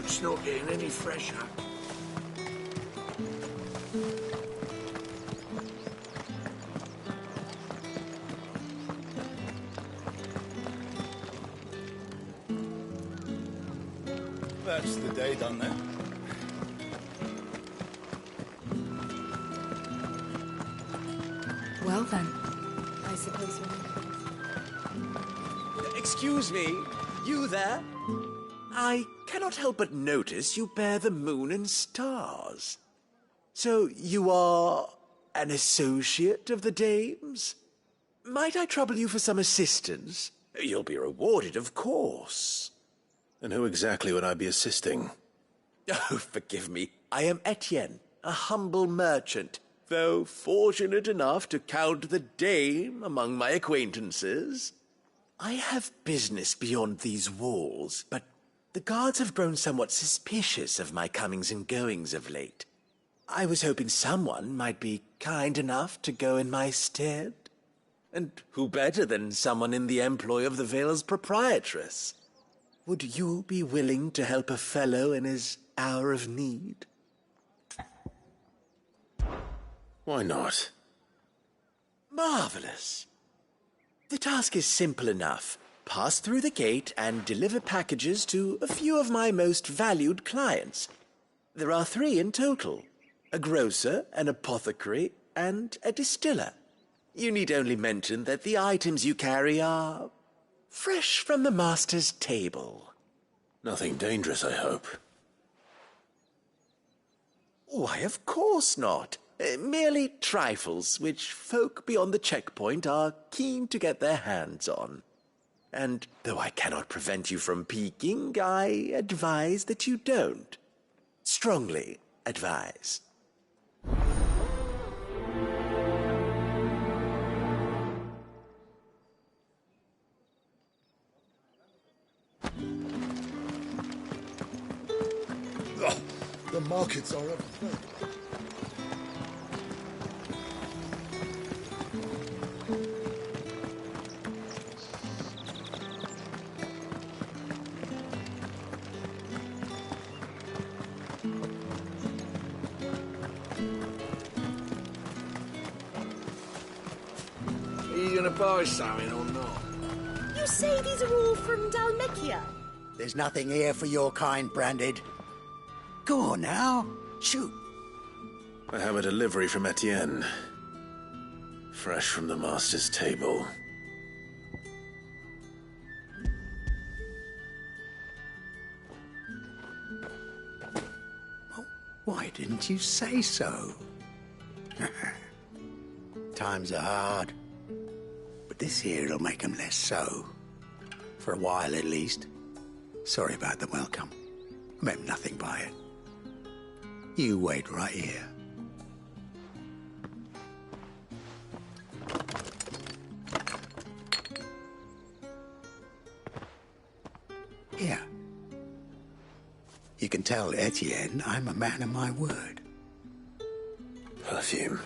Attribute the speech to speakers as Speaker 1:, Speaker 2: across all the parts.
Speaker 1: boat's not getting any fresher.
Speaker 2: That's the day done then.
Speaker 3: Well then, I suppose you're...
Speaker 4: Excuse me, you there? I cannot help but notice you bear the moon and stars. So you are an associate of the dames? Might I trouble you for some assistance? You'll be rewarded, of course.
Speaker 5: And who exactly would I be assisting?
Speaker 4: Oh, forgive me. I am Etienne, a humble merchant, though fortunate enough to count the dame among my acquaintances. I have business beyond these walls, but the guards have grown somewhat suspicious of my comings and goings of late. I was hoping someone might be kind enough to go in my stead. And who better than someone in the employ of the Vale's proprietress? Would you be willing to help a fellow in his hour of need?
Speaker 5: Why not?
Speaker 4: Marvelous. The task is simple enough. Pass through the gate and deliver packages to a few of my most valued clients. There are 3 in total: a grocer, an apothecary, and a distiller. You need only mention that the items you carry are fresh from the master's table.
Speaker 5: Nothing dangerous, I hope.
Speaker 4: Why, of course not. Merely trifles which folk beyond the checkpoint are keen to get their hands on. And though I cannot prevent you from peeking, I advise that you don't. Strongly advise.
Speaker 1: The markets are overflowing. Are you going to buy something or not?
Speaker 6: You say these are all from Dalmekia?
Speaker 7: There's nothing here for your kind, Branded. Go on now. Shoot.
Speaker 5: I have a delivery from Etienne. Fresh from the master's table.
Speaker 7: Well, why didn't you say so? Times are hard. But this here'll make 'em less so. For a while, at least. Sorry about the welcome. I meant nothing by it. You wait right here. Here. You can tell Etienne I'm a man of my word.
Speaker 5: Perfume.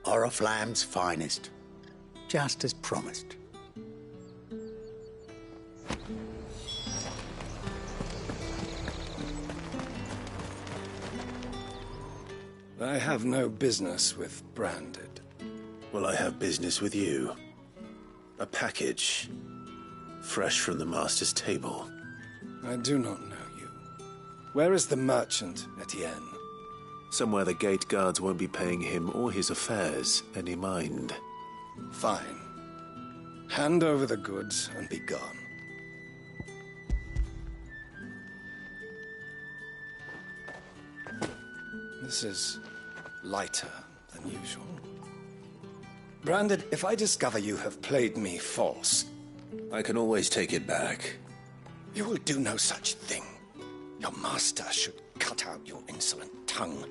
Speaker 7: Oriflamme's finest. Just as promised.
Speaker 8: I have no business with Branded.
Speaker 5: Well, I have business with you. A package. Fresh from the master's table.
Speaker 8: I do not know you. Where is the merchant, Etienne?
Speaker 5: Somewhere the gate guards won't be paying him or his affairs any mind.
Speaker 8: Fine. Hand over the goods and be gone. This is lighter than usual. Branded, if I discover you have played me false...
Speaker 5: I can always take it back.
Speaker 8: You will do no such thing. Your master should cut out your insolent tongue.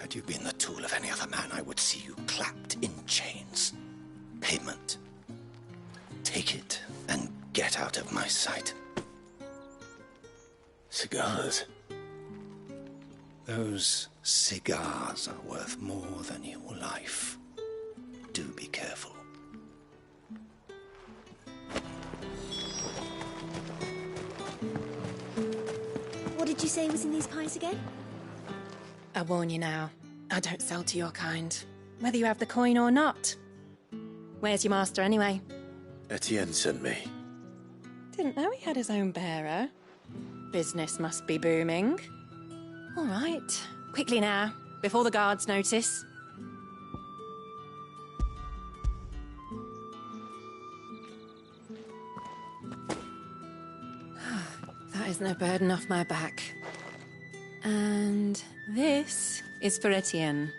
Speaker 8: Had you been the tool of any other man, I would see you clapped in chains. Payment. Take it and get out of my sight.
Speaker 5: Cigars.
Speaker 8: Those cigars are worth more than your life. Do be careful.
Speaker 6: did you say was in these pies again?
Speaker 3: I warn you now, I don't sell to your kind, whether you have the coin or not. Where's your master, anyway?
Speaker 5: Etienne sent me.
Speaker 3: Didn't know he had his own bearer. Business must be booming. All right, quickly now, before the guards notice. That isn't a burden off my back. And this is for Etienne.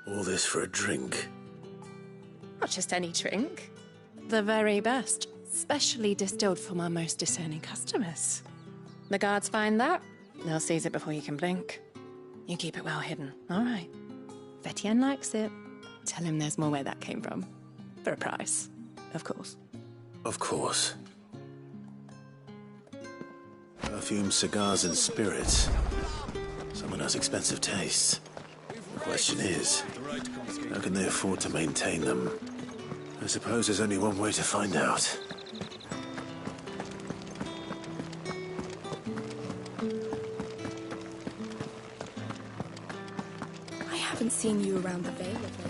Speaker 5: All this for a drink.
Speaker 3: Not just any drink. The very best. Specially distilled for my most discerning customers. The guards find that, they'll seize it before you can blink. You keep it well hidden, all right? If Etienne likes it, tell him there's more where that came from. For a price, of course.
Speaker 5: Of course. Perfume, cigars, and spirits. Someone has expensive tastes. The question is, how can they afford to maintain them? I suppose there's only one way to find out.
Speaker 6: I haven't seen you around the Vale of late.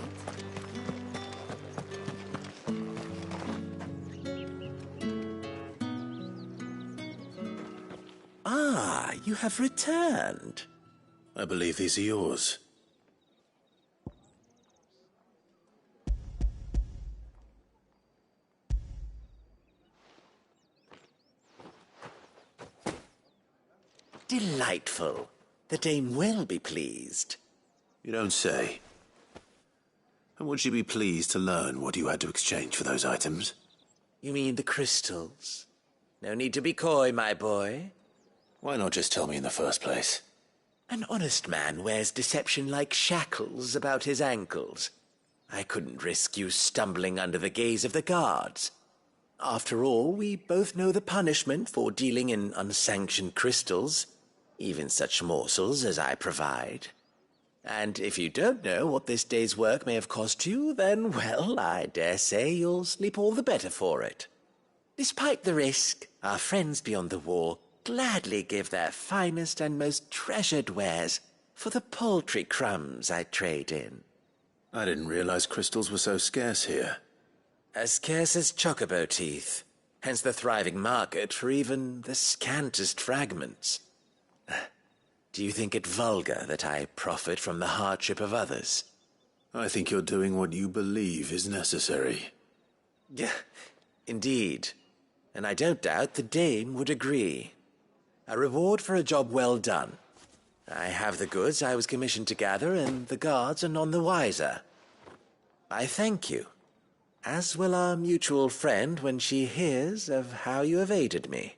Speaker 4: Ah, you have returned.
Speaker 5: I believe these are yours.
Speaker 4: Delightful. The dame will be pleased.
Speaker 5: You don't say. And would she be pleased to learn what you had to exchange for those items?
Speaker 4: You mean the crystals? No need to be coy, my boy.
Speaker 5: Why not just tell me in the first place?
Speaker 4: An honest man wears deception like shackles about his ankles. I couldn't risk you stumbling under the gaze of the guards. After all, we both know the punishment for dealing in unsanctioned crystals, even such morsels as I provide. And if you don't know what this day's work may have cost you, then, well, I dare say you'll sleep all the better for it. Despite the risk, our friends beyond the wall gladly give their finest and most treasured wares for the paltry crumbs I trade in.
Speaker 5: I didn't realize crystals were so scarce here.
Speaker 4: As scarce as chocobo teeth, hence the thriving market for even the scantest fragments. Do you think it vulgar that I profit from the hardship of others?
Speaker 5: I think you're doing what you believe is necessary.
Speaker 4: Yeah, indeed. And I don't doubt the dame would agree. A reward for a job well done. I have the goods I was commissioned to gather, and the guards are none the wiser. I thank you, as will our mutual friend when she hears of how you have aided me.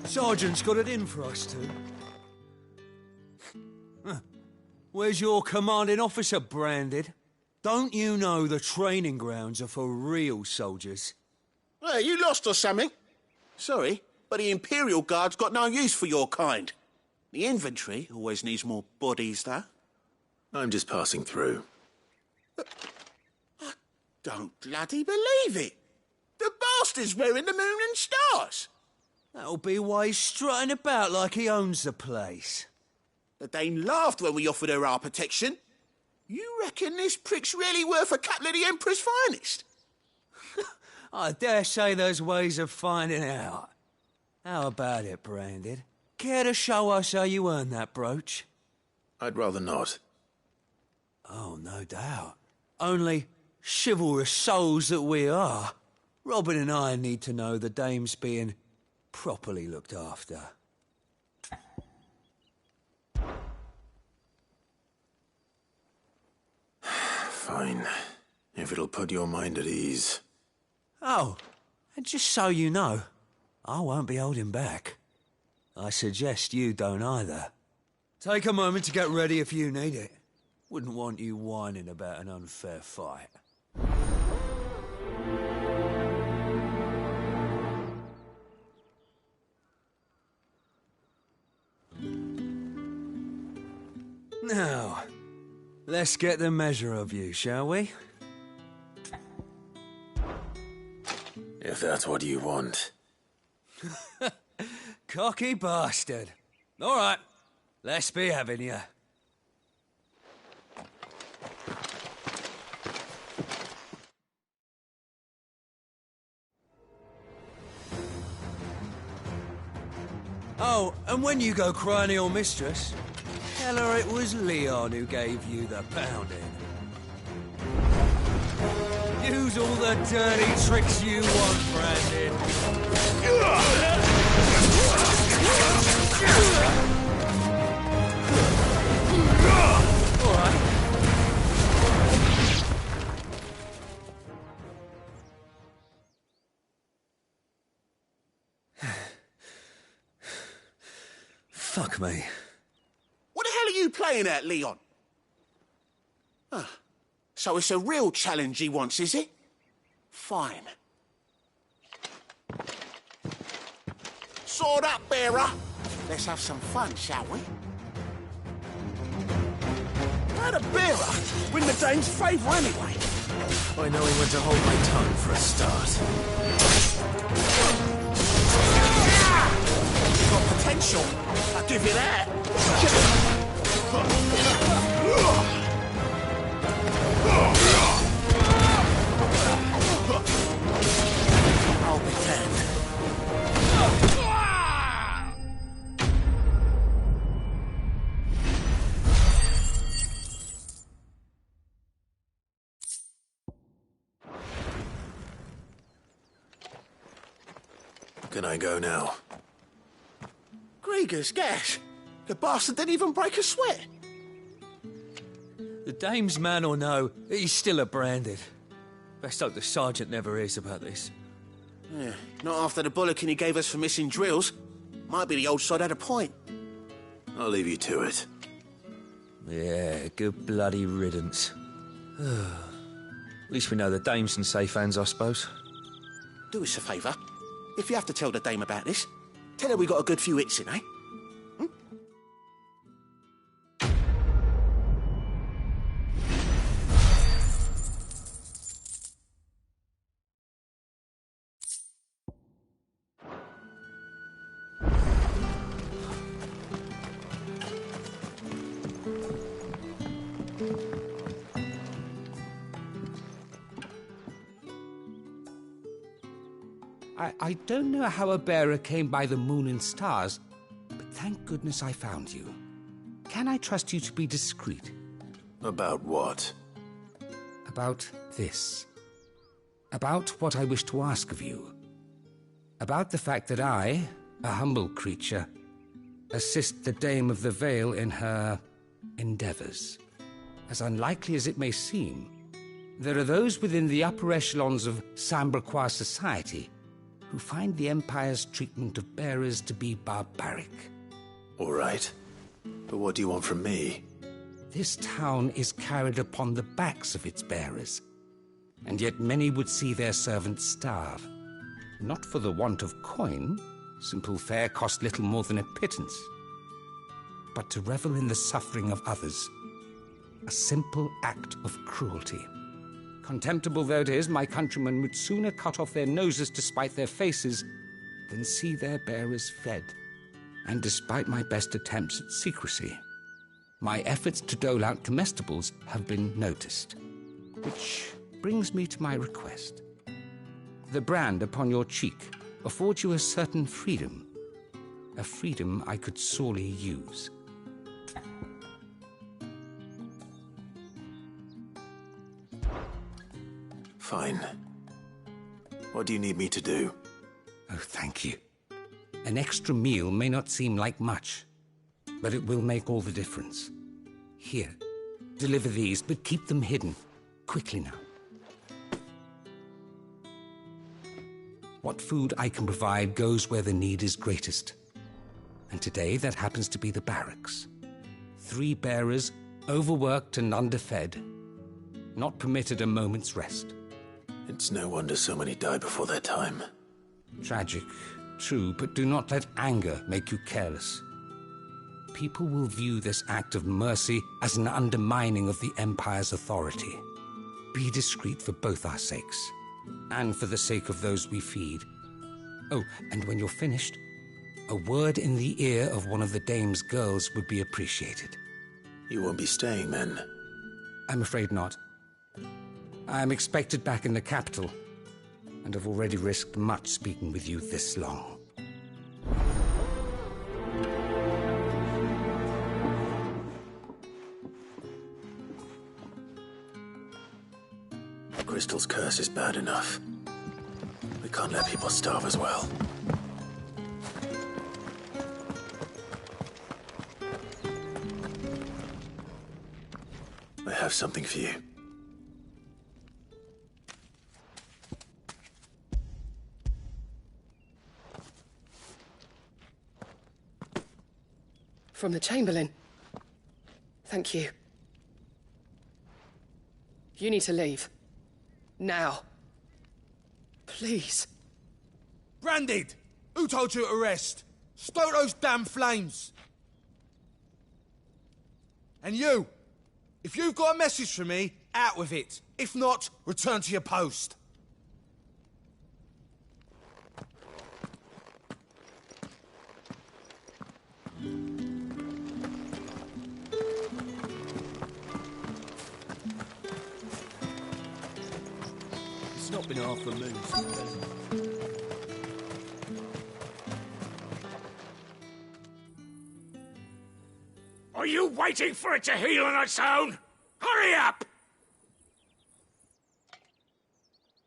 Speaker 1: Sergeant's got it in for us two. Where's your commanding officer branded? Don't you know the training grounds are for real soldiers?
Speaker 2: Hey, you lost or something? Sorry, but the Imperial Guard's got no use for your kind. The infantry always needs more bodies, though.
Speaker 5: I'm just passing through.
Speaker 2: I don't bloody believe it. The bastard's wearing the moon and stars.
Speaker 1: That'll be why he's strutting about like he owns the place.
Speaker 2: The Dane laughed when we offered her our protection. You reckon this prick's really worth a couple of the Emperor's finest?
Speaker 1: I dare say there's ways of finding out. How about it, Branded? Care to show us how you earned that brooch?
Speaker 5: I'd rather not.
Speaker 1: Oh, no doubt. Only chivalrous souls that we are. Robin and I need to know the dame's being properly looked after.
Speaker 5: Fine. If it'll put your mind at ease.
Speaker 1: Oh, and just so you know, I won't be holding back. I suggest you don't either. Take a moment to get ready if you need it. Wouldn't want you whining about an unfair fight. Now, let's get the measure of you, shall we?
Speaker 5: If that's what you want.
Speaker 1: Cocky bastard. All right, let's be having you. Oh, and when you go cry to your mistress, tell her it was Leon who gave you the pounding. Use all the dirty tricks you want, Brandon. All right. Fuck me.
Speaker 2: What the hell are you playing at, Leon? Ah, so it's a real challenge he wants, is it? Fine. Sword up, bearer. Let's have some fun, shall we? How'd a bearer win the dame's favour anyway?
Speaker 5: I know he went to hold my tongue for a start.
Speaker 2: Got potential, I'll give you that. I'll be damned.
Speaker 5: Can I go now?
Speaker 2: Grieger's gas. The bastard didn't even break a sweat.
Speaker 1: The dame's man or no, he's still a branded. Best hope the sergeant never hears about this.
Speaker 2: Yeah, not after the bollocking he gave us for missing drills. Might be the old sod had a point.
Speaker 5: I'll leave you to it.
Speaker 1: Yeah, good bloody riddance. At least we know the dame's in safe hands, I suppose.
Speaker 2: Do us a favour. If you have to tell the dame about this, tell her we got a good few hits in, eh?
Speaker 9: I don't know how a bearer came by the moon and stars, but thank goodness I found you. Can I trust you to be discreet?
Speaker 5: About what?
Speaker 9: About this. About what I wish to ask of you. About the fact that I, a humble creature, assist the Dame of the Vale in her endeavors. As unlikely as it may seem, there are those within the upper echelons of Sambraquois society who find the Empire's treatment of bearers to be barbaric.
Speaker 5: All right. But what do you want from me?
Speaker 9: This town is carried upon the backs of its bearers, and yet many would see their servants starve. Not for the want of coin, simple fare cost little more than a pittance, but to revel in the suffering of others, a simple act of cruelty. Contemptible though it is, my countrymen would sooner cut off their noses to spite their faces than see their bearers fed. And despite my best attempts at secrecy, my efforts to dole out comestibles have been noticed. Which brings me to my request. The brand upon your cheek affords you a certain freedom, a freedom I could sorely use.
Speaker 5: Fine. What do you need me to do?
Speaker 9: Oh, thank you. An extra meal may not seem like much, but it will make all the difference. Here, deliver these, but keep them hidden. Quickly now. What food I can provide goes where the need is greatest. And today that happens to be the barracks. 3 bearers, overworked and underfed, not permitted a moment's rest.
Speaker 5: It's no wonder so many die before their time.
Speaker 9: Tragic, true, but do not let anger make you careless. People will view this act of mercy as an undermining of the Empire's authority. Be discreet for both our sakes, and for the sake of those we feed. Oh, and when you're finished, a word in the ear of one of the dame's girls would be appreciated.
Speaker 5: You won't be staying then?
Speaker 9: I'm afraid not. I am expected back in the capital, and have already risked much speaking with you this long.
Speaker 5: Crystal's curse is bad enough. We can't let people starve as well. I have something for you.
Speaker 10: From the Chamberlain. Thank you. You need to leave. Now. Please.
Speaker 11: Branded! Who told you to rest? Stoke those damn flames! And you! If you've got a message for me, out with it. If not, return to your post.
Speaker 1: It's not been half a moon since then.
Speaker 12: Are you waiting for it to heal on its own? Hurry up!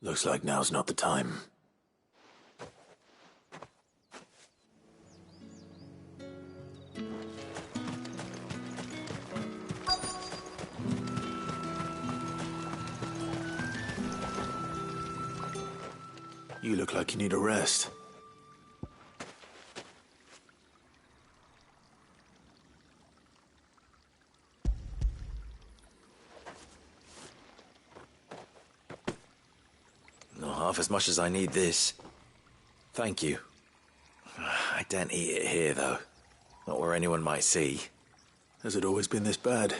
Speaker 5: Looks like now's not the time. You look like you need a rest.
Speaker 4: Not half as much as I need this. Thank you. I daren't eat it here, though. Not where anyone might see.
Speaker 5: Has it always been this bad?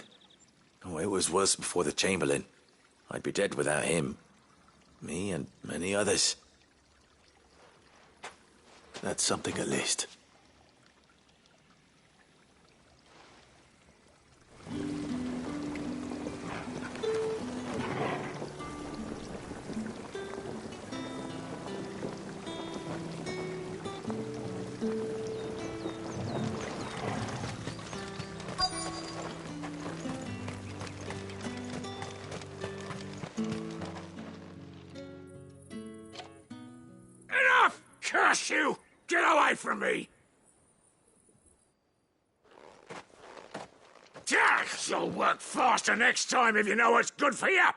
Speaker 4: Oh, it was worse before the Chamberlain. I'd be dead without him. Me and many others.
Speaker 5: That's something at least.
Speaker 12: Enough! Curse you! Get away from me! You'll work faster next time if you know what's good for you!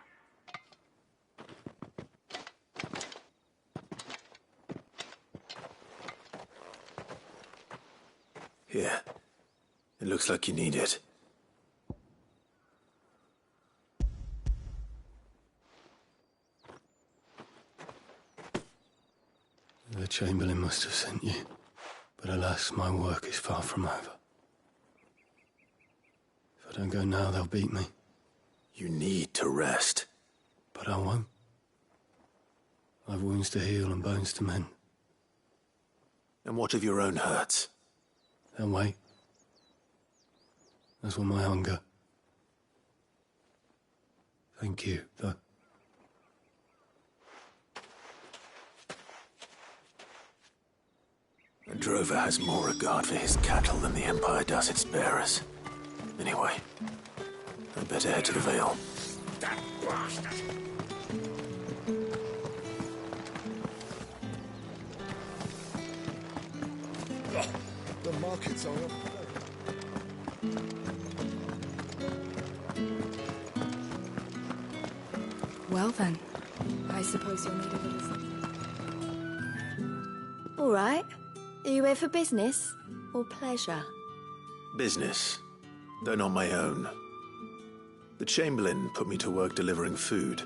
Speaker 5: Here. It looks like you need it.
Speaker 13: The Chamberlain must have sent you, but alas, my work is far from over. If I don't go now, they'll beat me.
Speaker 5: You need to rest.
Speaker 13: But I won't. I've wounds to heal and bones to mend.
Speaker 5: And what of your own hurts?
Speaker 13: They'll wait. As will my hunger. Thank you, though.
Speaker 5: A drover has more regard for his cattle than the Empire does its bearers. Anyway, I'd better head to the Vale.
Speaker 12: That bastard!
Speaker 11: The markets are up.
Speaker 6: Well then, I suppose you'll need a little something. All right. Are you here for business or pleasure?
Speaker 5: Business, though not my own. The Chamberlain put me to work delivering food.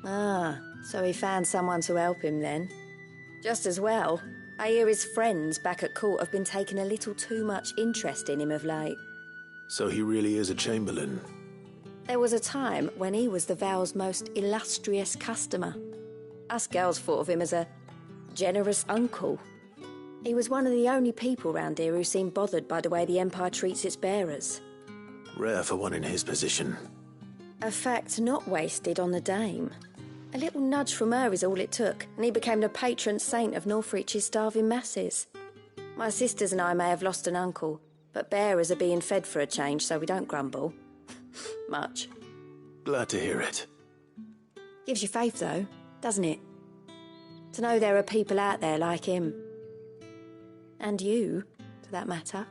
Speaker 6: Ah, so he found someone to help him then. Just as well. I hear his friends back at court have been taking a little too much interest in him of late.
Speaker 5: So he really is a Chamberlain?
Speaker 6: There was a time when he was the Vale's most illustrious customer. Us girls thought of him as a generous uncle. He was one of the only people round here who seemed bothered by the way the Empire treats its bearers.
Speaker 5: Rare for one in his position.
Speaker 6: A fact not wasted on the dame. A little nudge from her is all it took, and he became the patron saint of Northreach's starving masses. My sisters and I may have lost an uncle, but bearers are being fed for a change, so we don't grumble. Much.
Speaker 5: Glad to hear it.
Speaker 6: Gives you faith, though, doesn't it? To know there are people out there like him. And you, for that matter.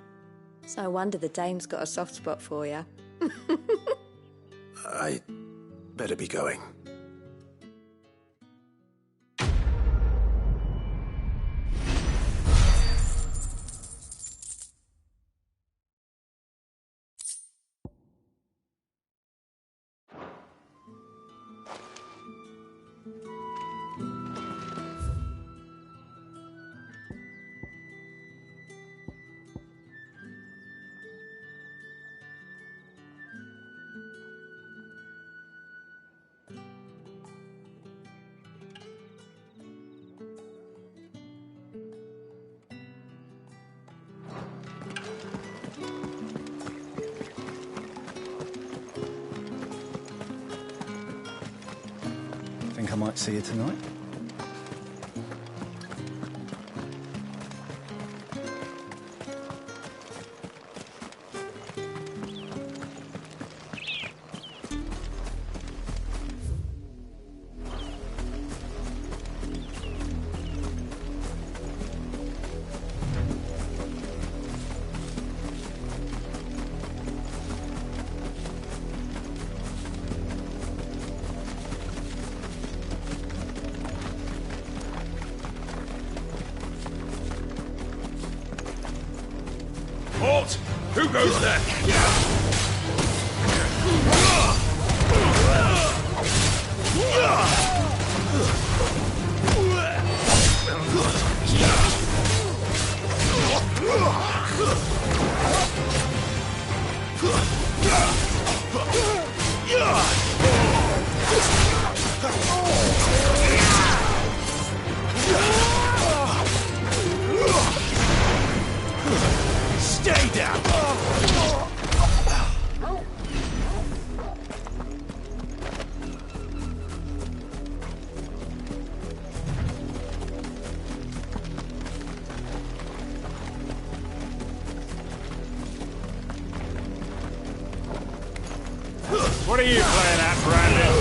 Speaker 6: It's no wonder the dame's got a soft spot for you.
Speaker 5: I better be going.
Speaker 14: Think I might see you tonight?
Speaker 12: Halt! Who goes there? Stay down! What are you playing at, Brandon?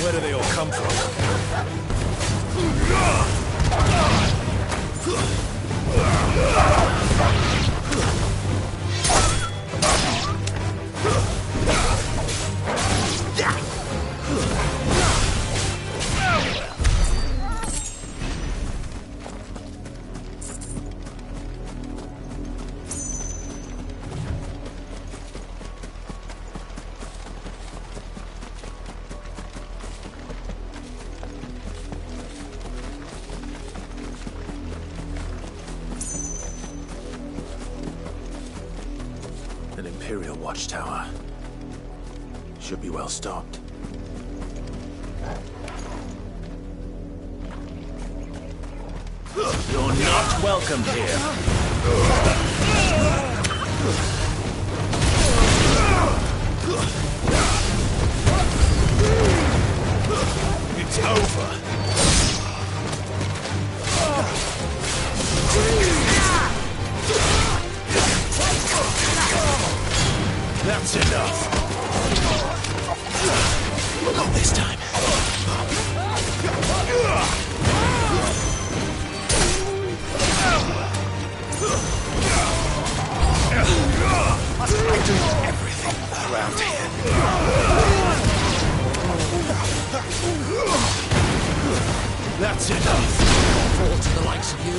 Speaker 12: Where do they all come from?
Speaker 5: Imperial watchtower. Should be well stocked.
Speaker 4: You're not welcome here.
Speaker 5: It's over. That's enough. Not this time.
Speaker 8: I do everything around here.
Speaker 5: That's enough.
Speaker 8: Fall to the likes of you.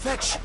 Speaker 5: Fetch!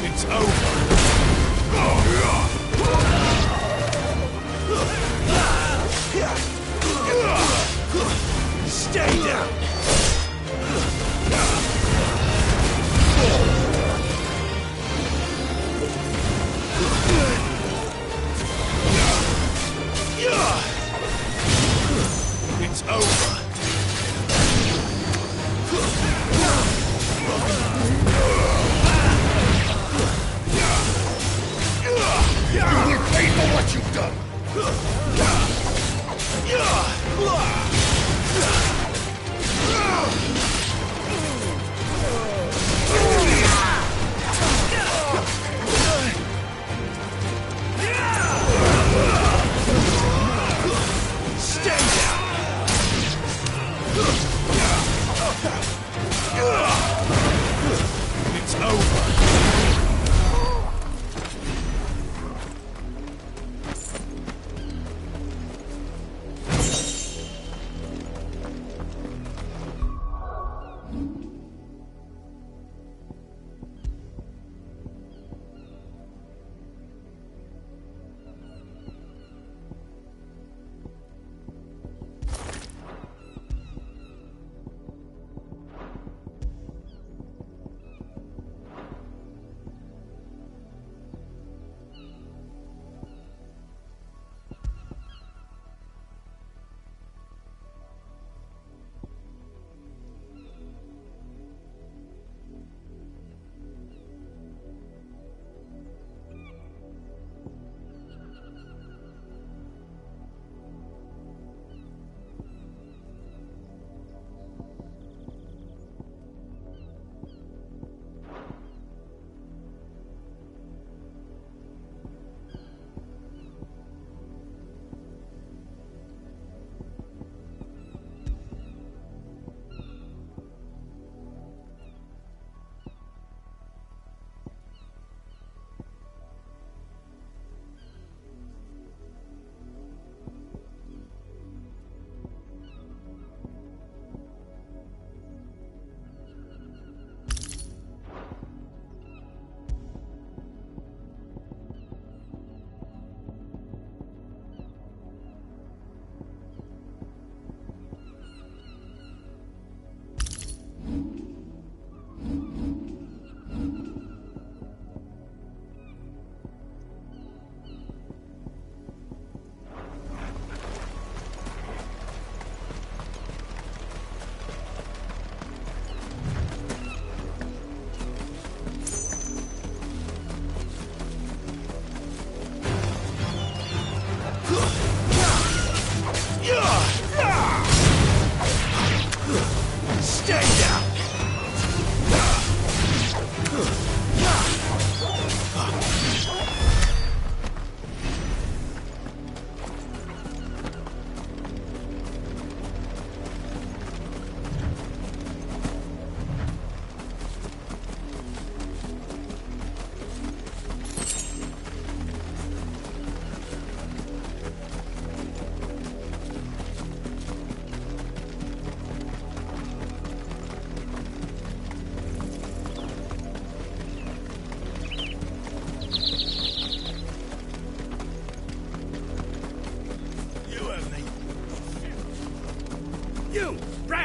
Speaker 12: It's over. Stay down. It's over.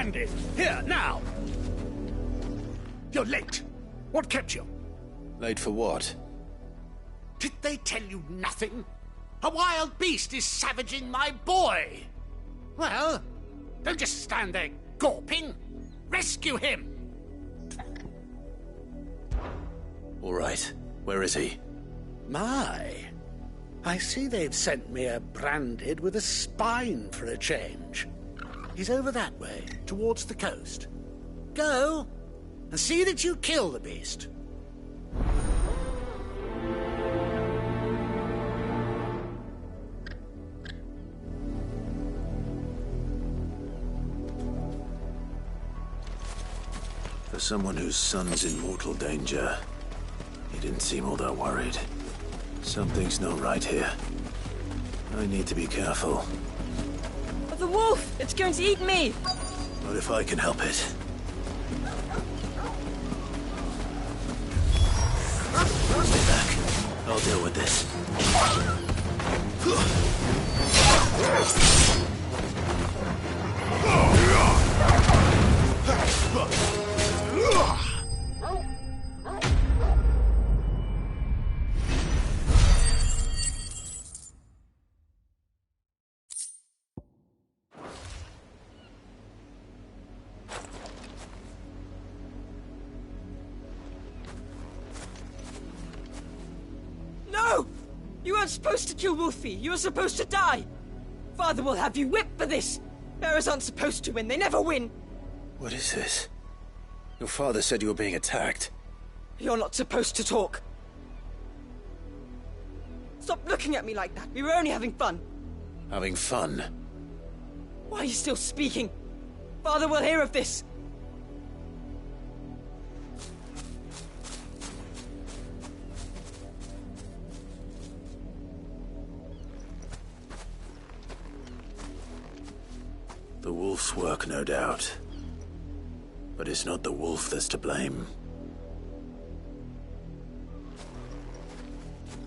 Speaker 12: branded! Here, now! You're late. What kept you?
Speaker 5: Late for what?
Speaker 12: Did they tell you nothing? A wild beast is savaging my boy! Well, don't just stand there gawping. Rescue him!
Speaker 5: All right. Where is he?
Speaker 12: My, I see they've sent me a branded with a spine for a change. He's over that way, towards the coast. Go, and see that you kill the beast.
Speaker 5: For someone whose son's in mortal danger, he didn't seem all that worried. Something's not right here. I need to be careful.
Speaker 14: But the wolf! It's going to eat me!
Speaker 5: Not if I can help it. Stay back. I'll deal with this.
Speaker 14: No! You weren't supposed to kill Wolfie. You were supposed to die. Father will have you whipped for this. Bearers aren't supposed to win. They never win.
Speaker 5: What is this? Your father said you were being attacked.
Speaker 14: You're not supposed to talk. Stop looking at me like that. We were only having fun.
Speaker 5: Having fun?
Speaker 14: Why are you still speaking? Father will hear of this.
Speaker 5: The wolf's work, no doubt. But it's not the wolf that's to blame.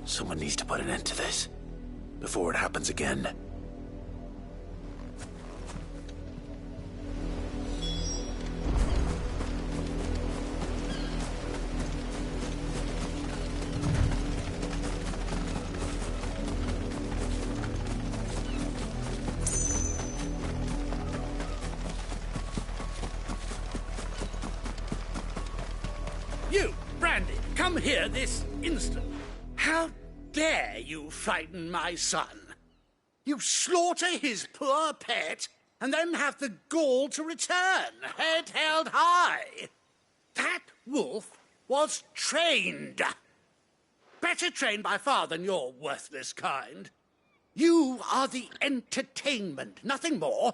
Speaker 5: Someone needs to put an end to this, before it happens again.
Speaker 12: You, Brandy, come here this instant. How dare you frighten my son? You slaughter his poor pet, and then have the gall to return, head held high. That wolf was trained. Better trained by far than your worthless kind. You are the entertainment, nothing more.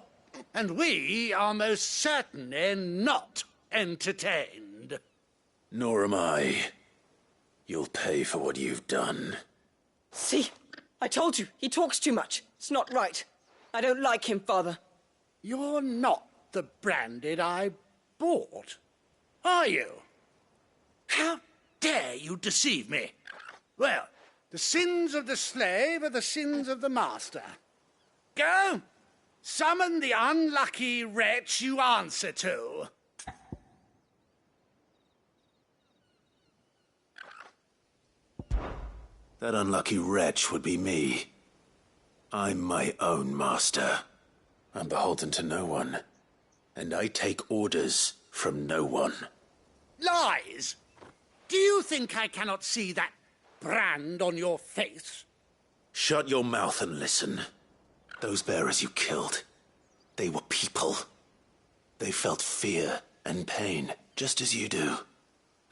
Speaker 12: And we are most certainly not entertained.
Speaker 5: Nor am I. You'll pay for what you've done.
Speaker 14: See? I told you. He talks too much. It's not right. I don't like him, Father.
Speaker 12: You're not the branded I bought, are you? How dare you deceive me? Well, the sins of the slave are the sins of the master. Go, summon the unlucky wretch you answer to.
Speaker 5: That unlucky wretch would be me. I'm my own master. I'm beholden to no one. And I take orders from no one.
Speaker 12: Lies! Do you think I cannot see that brand on your face?
Speaker 5: Shut your mouth and listen. Those bearers you killed, they were people. They felt fear and pain, just as you do.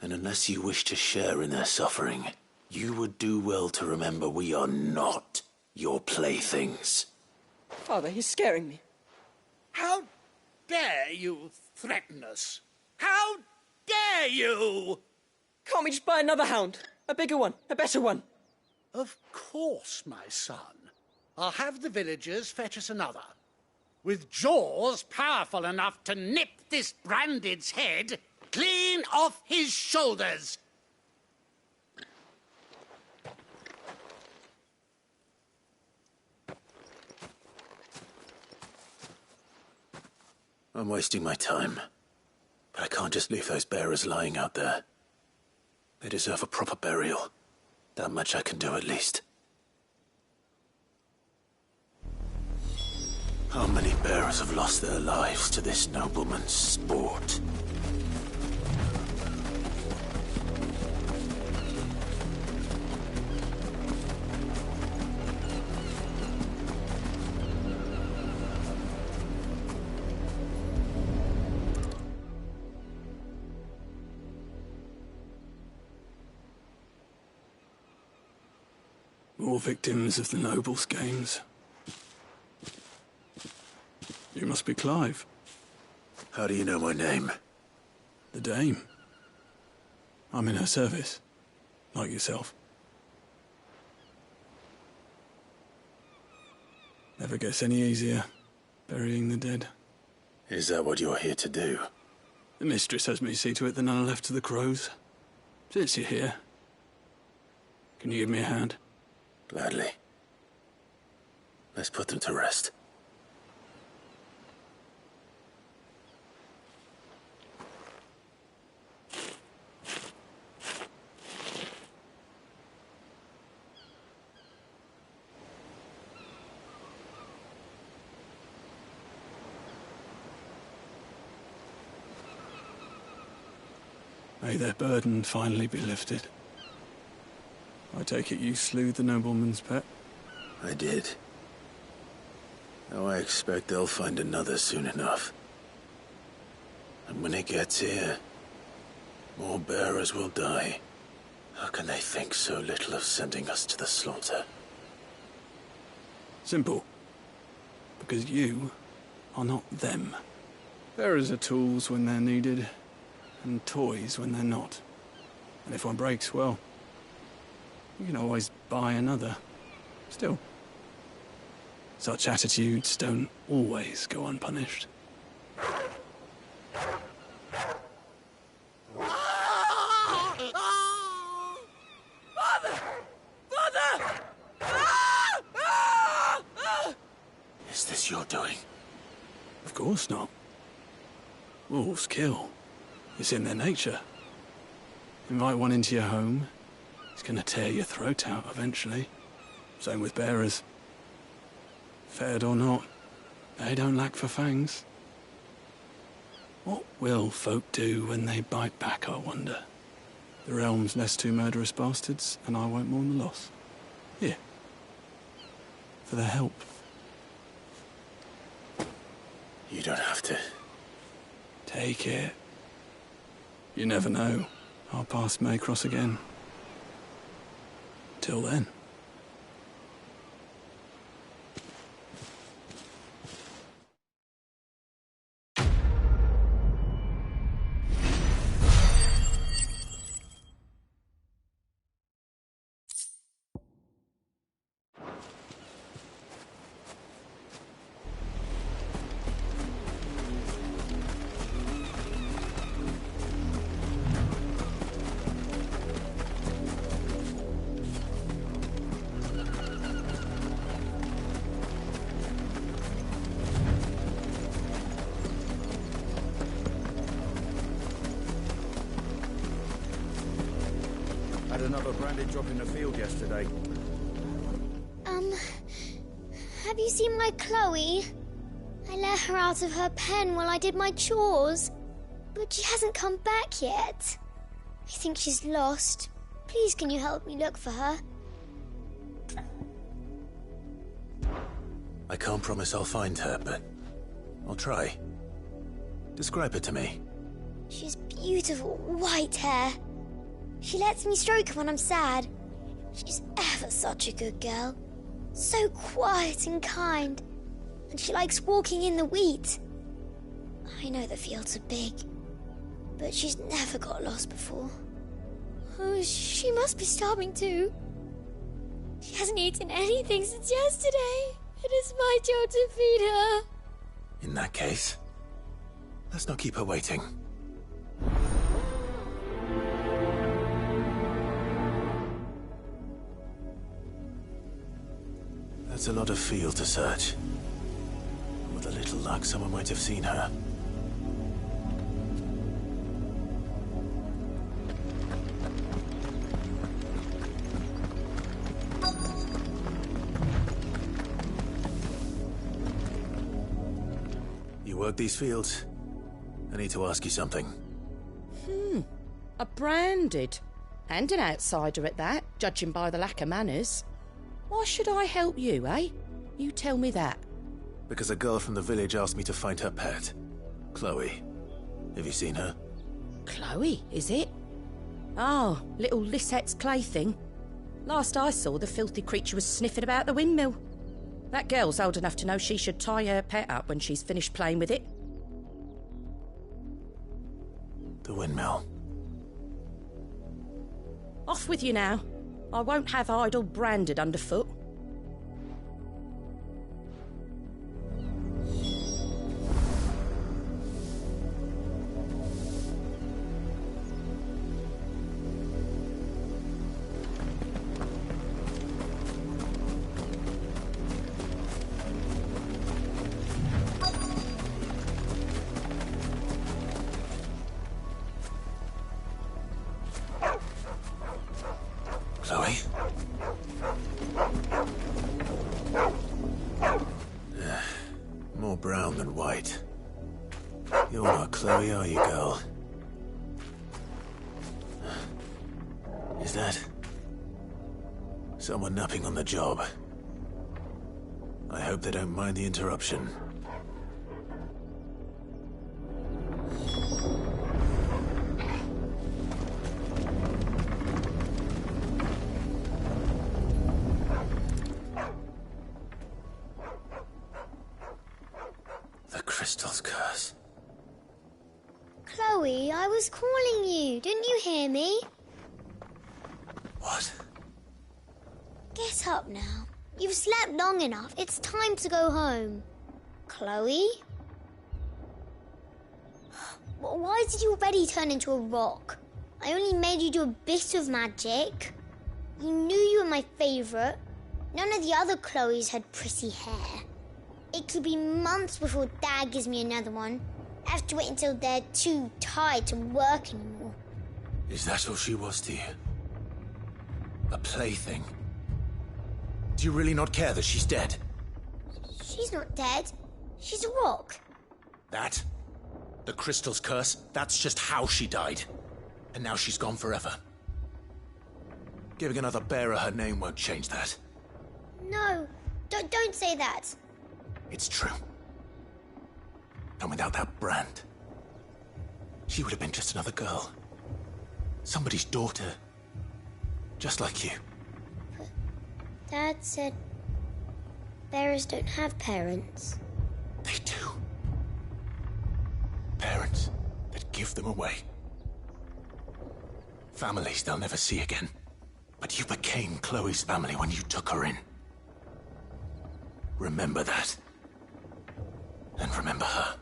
Speaker 5: And unless you wish to share in their suffering, you would do well to remember we are not your playthings.
Speaker 14: Father, he's scaring me.
Speaker 12: How dare you threaten us? How dare you?
Speaker 14: Can't we just buy another hound? A bigger one, a better one.
Speaker 12: Of course, my son. I'll have the villagers fetch us another. With jaws powerful enough to nip this branded's head clean off his shoulders.
Speaker 5: I'm wasting my time. But I can't just leave those bearers lying out there. They deserve a proper burial. That much I can do at least. How many bearers have lost their lives to this nobleman's sport?
Speaker 13: More victims of the nobles' games. You must be Clive.
Speaker 5: How do you know my name?
Speaker 13: The Dame. I'm in her service, like yourself. Never gets any easier, burying the dead.
Speaker 5: Is that what you're here to do?
Speaker 13: The mistress has me see to it that none are left to the crows. Since you're here, can you give me a hand?
Speaker 5: Gladly. Let's put them to rest.
Speaker 13: May their burden finally be lifted. I take it you slew the nobleman's pet?
Speaker 5: I did. Now I expect they'll find another soon enough. And when it gets here, more bearers will die. How can they think so little of sending us to the slaughter?
Speaker 13: Simple. Because you are not them. Bearers are tools when they're needed, and toys when they're not. And if one breaks, well, you can always buy another. Still, such attitudes don't always go unpunished.
Speaker 5: Is this your doing?
Speaker 13: Of course not. Wolves kill. It's in their nature. Invite one into your home, it's gonna tear your throat out eventually. Same with bearers. Fed or not, they don't lack for fangs. What will folk do when they bite back, I wonder? The realm's less two murderous bastards, and I won't mourn the loss. Here. For their help.
Speaker 5: You don't have to.
Speaker 13: Take it. You never know. Our paths may cross again. Till then.
Speaker 15: Had another branded drop in the field yesterday.
Speaker 16: Have you seen my Chloe? I let her out of her pen while I did my chores. But she hasn't come back yet. I think she's lost. Please, can you help me look for her?
Speaker 5: I can't promise I'll find her, but I'll try. Describe her to me.
Speaker 16: She has beautiful white hair. She lets me stroke her when I'm sad. She's ever such a good girl. So quiet and kind. And she likes walking in the wheat. I know the fields are big, but she's never got lost before. Oh, she must be starving too. She hasn't eaten anything since yesterday. It is my job to feed her.
Speaker 5: In that case, let's not keep her waiting. That's a lot of field to search. With a little luck, someone might have seen her. work these fields? I need to ask you something.
Speaker 17: A branded. And an outsider at that, judging by the lack of manners. Why should I help you, eh? You tell me that.
Speaker 5: Because a girl from the village asked me to find her pet. Chloe. Have you seen her?
Speaker 17: Chloe, is it? Oh, little Lisette's plaything. Last I saw, the filthy creature was sniffing about the windmill. That girl's old enough to know she should tie her pet up when she's finished playing with it.
Speaker 5: The windmill.
Speaker 17: Off with you now. I won't have idle branded underfoot.
Speaker 5: Chloe? More brown than white. You're not Chloe, are you, girl? Is that someone napping on the job? I hope they don't mind the interruption. The crystal's curse.
Speaker 16: Chloe, I was calling you. Didn't you hear me?
Speaker 5: What?
Speaker 16: Get up now. You've slept long enough. It's time to go home. Chloe? Why did you already turn into a rock? I only made you do a bit of magic. You knew you were my favourite. None of the other Chloes had pretty hair. It could be months before Dad gives me another one. I have to wait until they're too tired to work anymore.
Speaker 5: Is that all she was to you? A plaything? Do you really not care that she's dead?
Speaker 16: She's not dead. She's a rock.
Speaker 5: That? The crystal's curse? That's just how she died. And now she's gone forever. Giving another bearer her name won't change that.
Speaker 16: No, don't say that.
Speaker 5: It's true. And without that brand, she would have been just another girl. Somebody's daughter. Just like you.
Speaker 16: Dad said bearers don't have parents.
Speaker 5: They do. Parents that give them away. Families they'll never see again. But you became Chloe's family when you took her in. Remember that. And remember her.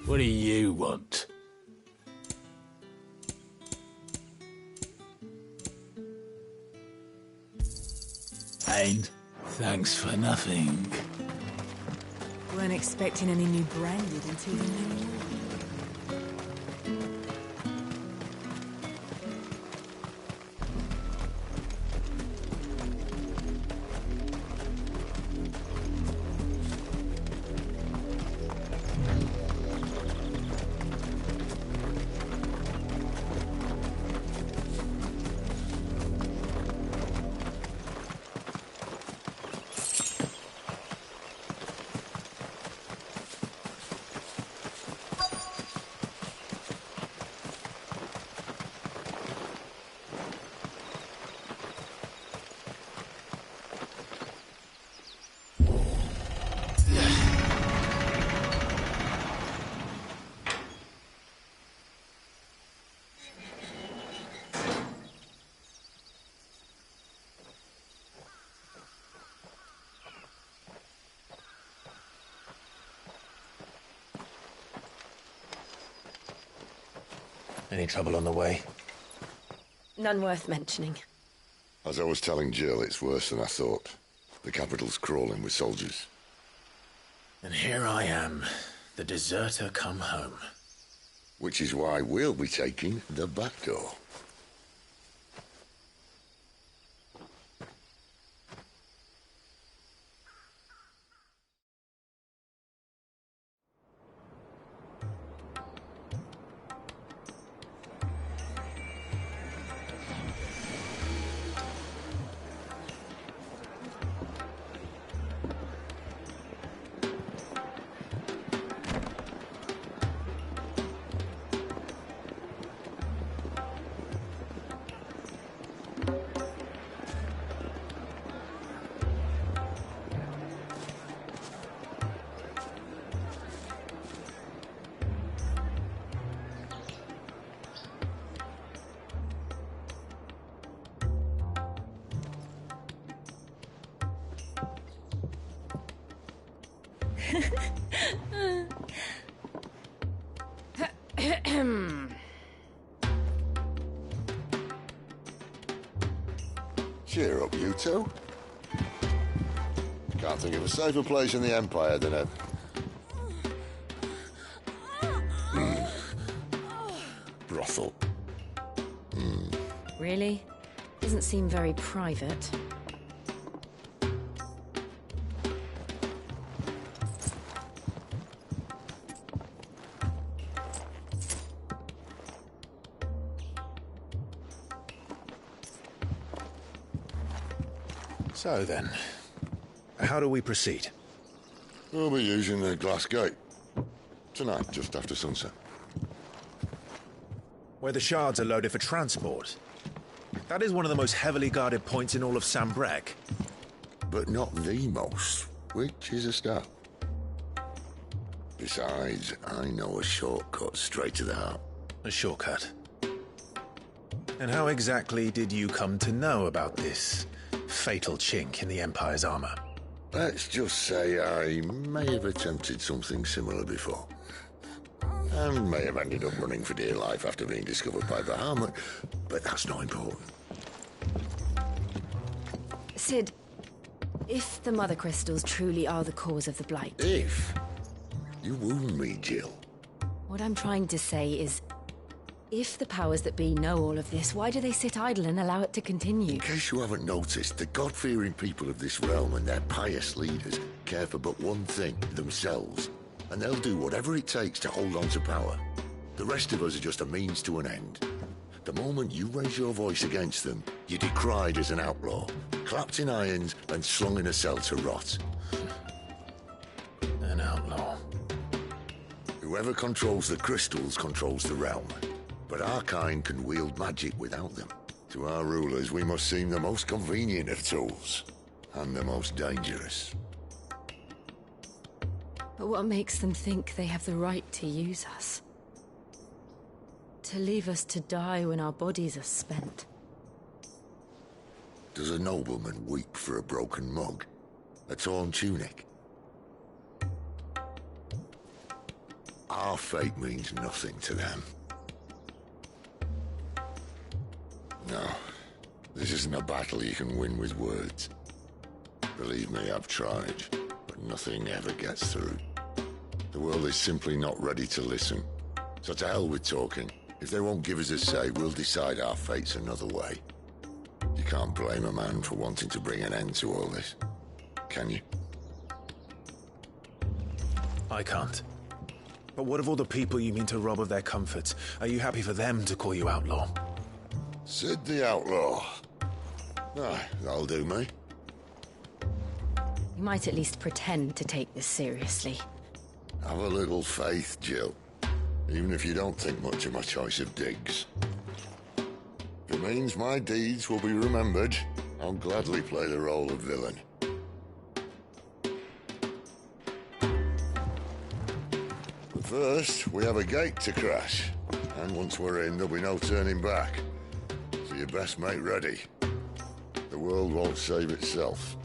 Speaker 5: What do you want? And thanks for nothing.
Speaker 18: Weren't expecting any new branded until the new morning.
Speaker 5: Any trouble on the way?
Speaker 6: None worth mentioning.
Speaker 19: As I was telling Jill, it's worse than I thought. The capital's crawling with soldiers.
Speaker 5: And here I am, the deserter come home.
Speaker 19: Which is why we'll be taking the back door. Cheer up, you two. Can't think of a safer place in the Empire than a... brothel.
Speaker 6: Really? Doesn't seem very private.
Speaker 5: So then, how do we proceed?
Speaker 19: We'll be using the glass gate. Tonight, just after sunset.
Speaker 5: Where the shards are loaded for transport. That is one of the most heavily guarded points in all of Sambrec.
Speaker 19: But not the most, which is a start. Besides, I know a shortcut straight to the heart.
Speaker 5: A shortcut? And how exactly did you come to know about this fatal chink in the Empire's armor?
Speaker 19: Let's just say I may have attempted something similar before. And may have ended up running for dear life after being discovered by Bahamut, but that's not important.
Speaker 6: Sid, if the Mother Crystals truly are the cause of the Blight...
Speaker 19: If? You wound me, Jill.
Speaker 6: What I'm trying to say is, if the powers that be know all of this, why do they sit idle and allow it to continue?
Speaker 19: In case you haven't noticed, the God-fearing people of this realm and their pious leaders care for but one thing, themselves. And they'll do whatever it takes to hold on to power. The rest of us are just a means to an end. The moment you raise your voice against them, you're decried as an outlaw, clapped in irons and slung in a cell to rot.
Speaker 5: An outlaw.
Speaker 19: Whoever controls the crystals controls the realm. But our kind can wield magic without them. To our rulers, we must seem the most convenient of tools, and the most dangerous.
Speaker 6: But what makes them think they have the right to use us? To leave us to die when our bodies are spent?
Speaker 19: Does a nobleman weep for a broken mug? A torn tunic? Our fate means nothing to them. No, this isn't a battle you can win with words. Believe me, I've tried, but nothing ever gets through. The world is simply not ready to listen. So to hell with talking. If they won't give us a say, we'll decide our fates another way. You can't blame a man for wanting to bring an end to all this, can you?
Speaker 5: I can't. But what of all the people you mean to rob of their comforts? Are you happy for them to call you outlaw?
Speaker 19: Sid the Outlaw. Aye, that'll do me.
Speaker 6: You might at least pretend to take this seriously.
Speaker 19: Have a little faith, Jill. Even if you don't think much of my choice of digs. If it means my deeds will be remembered, I'll gladly play the role of villain. But first, we have a gate to crash. And once we're in, there'll be no turning back. So you best make ready. The world won't save itself.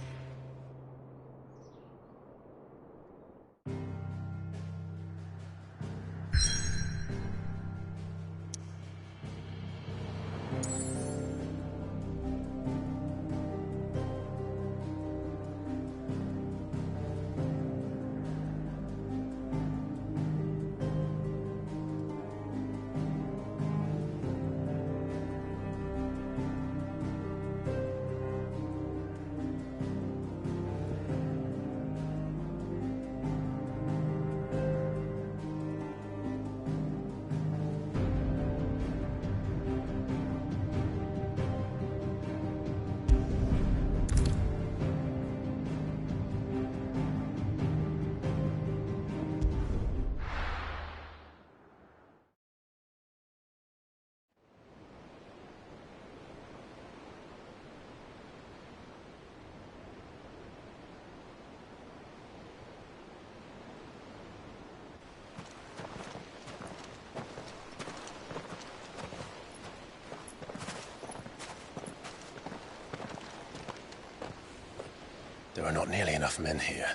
Speaker 5: are not nearly enough men here.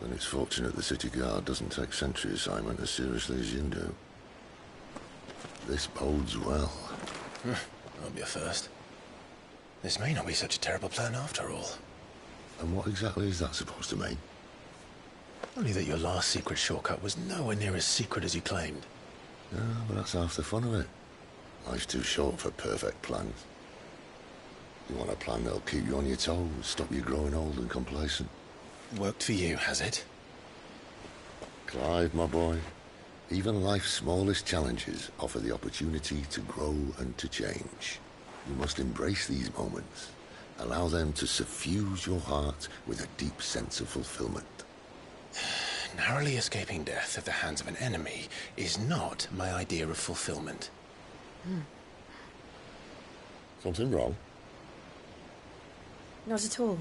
Speaker 19: Then it's fortunate the city guard doesn't take sentry assignment as seriously as you do. This bodes well.
Speaker 5: That'll be a first. This may not be such a terrible plan after all.
Speaker 19: And what exactly is that supposed to mean?
Speaker 5: Only that your last secret shortcut was nowhere near as secret as you claimed.
Speaker 19: Yeah, but that's half the fun of it. Life's too short for perfect plans. You want a plan that'll keep you on your toes, stop you growing old and complacent.
Speaker 5: Worked for you, has it?
Speaker 19: Clive, my boy, even life's smallest challenges offer the opportunity to grow and to change. You must embrace these moments. Allow them to suffuse your heart with a deep sense of fulfillment.
Speaker 5: Narrowly escaping death at the hands of an enemy is not my idea of fulfillment.
Speaker 19: Something wrong?
Speaker 6: Not at all.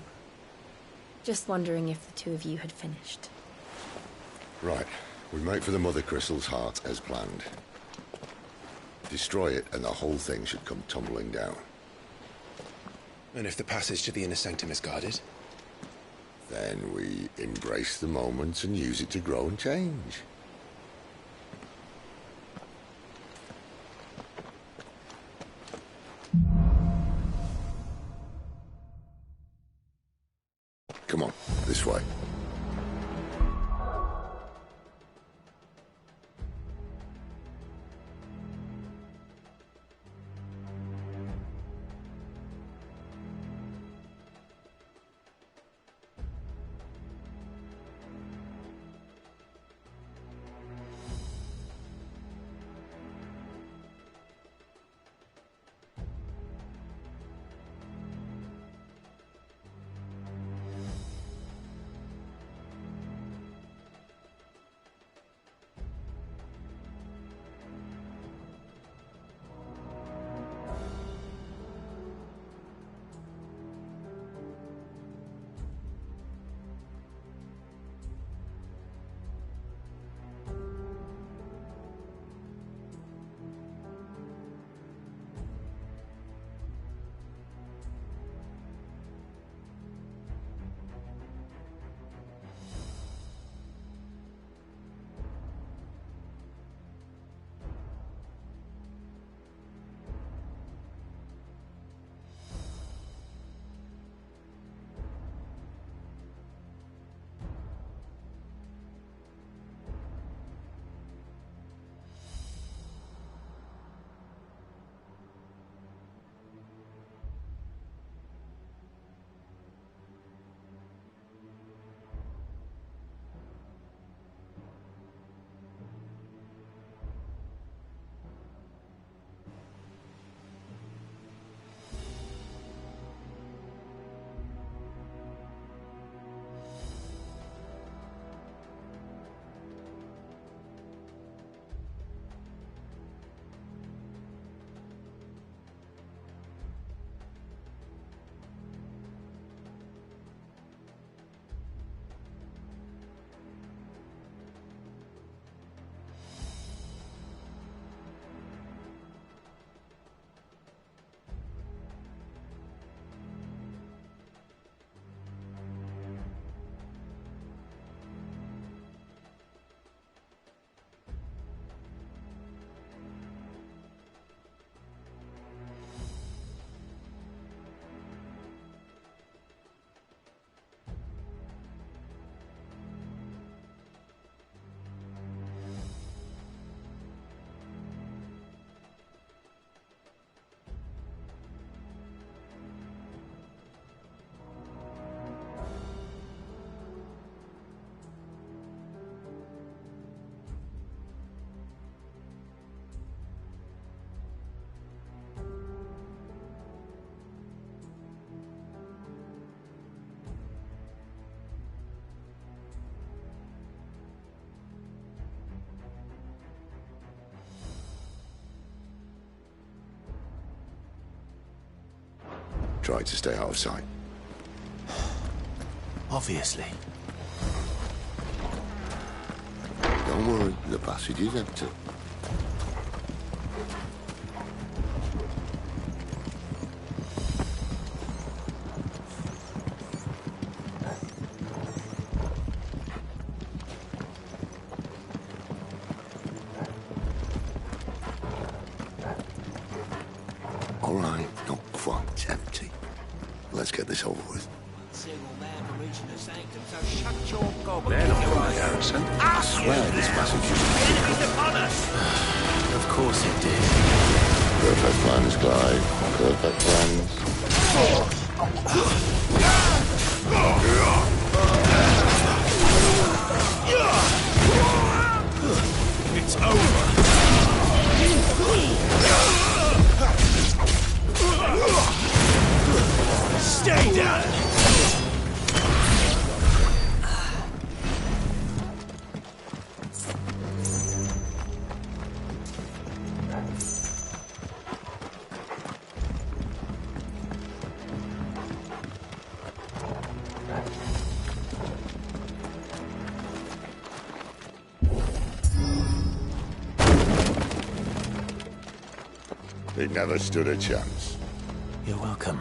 Speaker 6: Just wondering if the two of you had finished.
Speaker 19: Right. We make for the Mother Crystal's heart as planned. Destroy it and the whole thing should come tumbling down.
Speaker 5: And if the passage to the inner sanctum is guarded?
Speaker 19: Then we embrace the moment and use it to grow and change. Come on, this way. Try to stay out of sight.
Speaker 5: Obviously.
Speaker 19: Don't worry, the passage is empty. get this over with.
Speaker 5: They're not from the garrison. I swear this message Of course it did.
Speaker 19: Perfect plans, Clyde. Perfect plans.
Speaker 11: It's over. Stay down.
Speaker 19: They never stood a chance.
Speaker 5: You're welcome.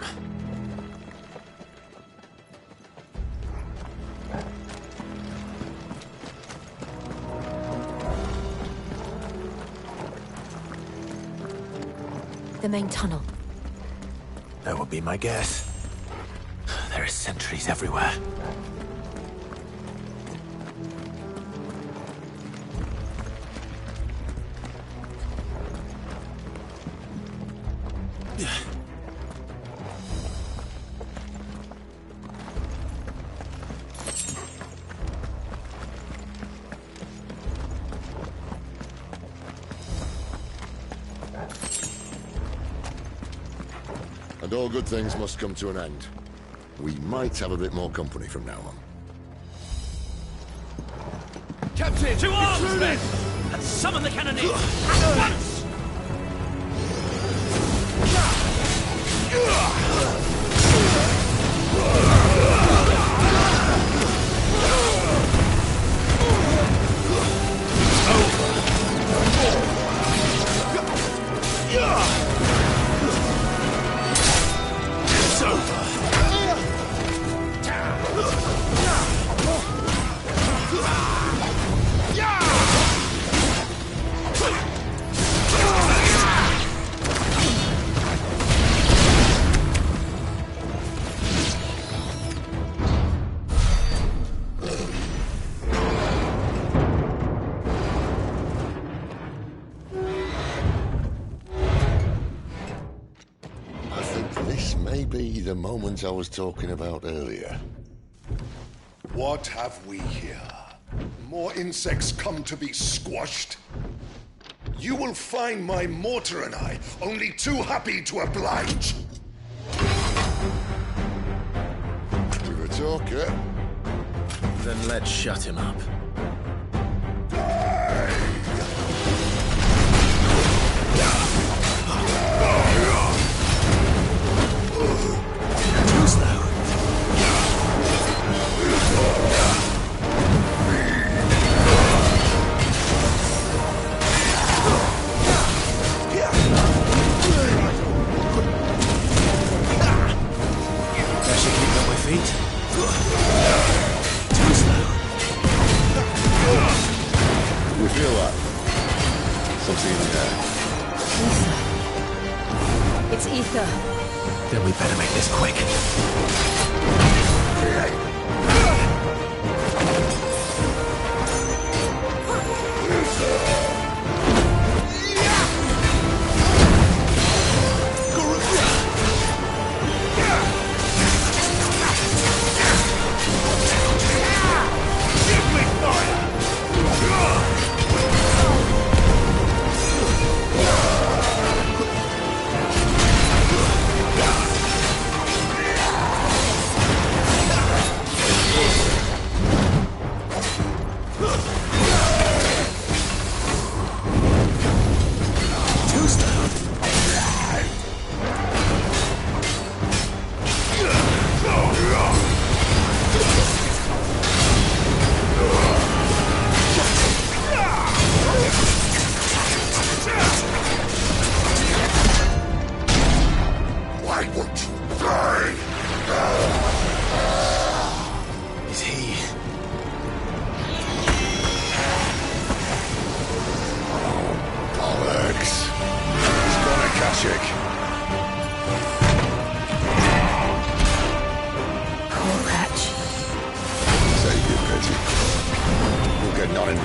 Speaker 18: The main tunnel.
Speaker 5: That would be my guess. There are sentries everywhere.
Speaker 19: And all good things must come to an end. We might have a bit more company from now on.
Speaker 12: Captain! To arms, men! And summon the cannoneers! At once!
Speaker 19: The moment I was talking about earlier.
Speaker 20: What have we here? More insects come to be squashed? You will find my mortar and I only too happy to oblige.
Speaker 19: With a talker.
Speaker 5: Then let's shut him up.
Speaker 19: You feel that? Something in there.
Speaker 18: It's ether.
Speaker 5: Then we better make this quick.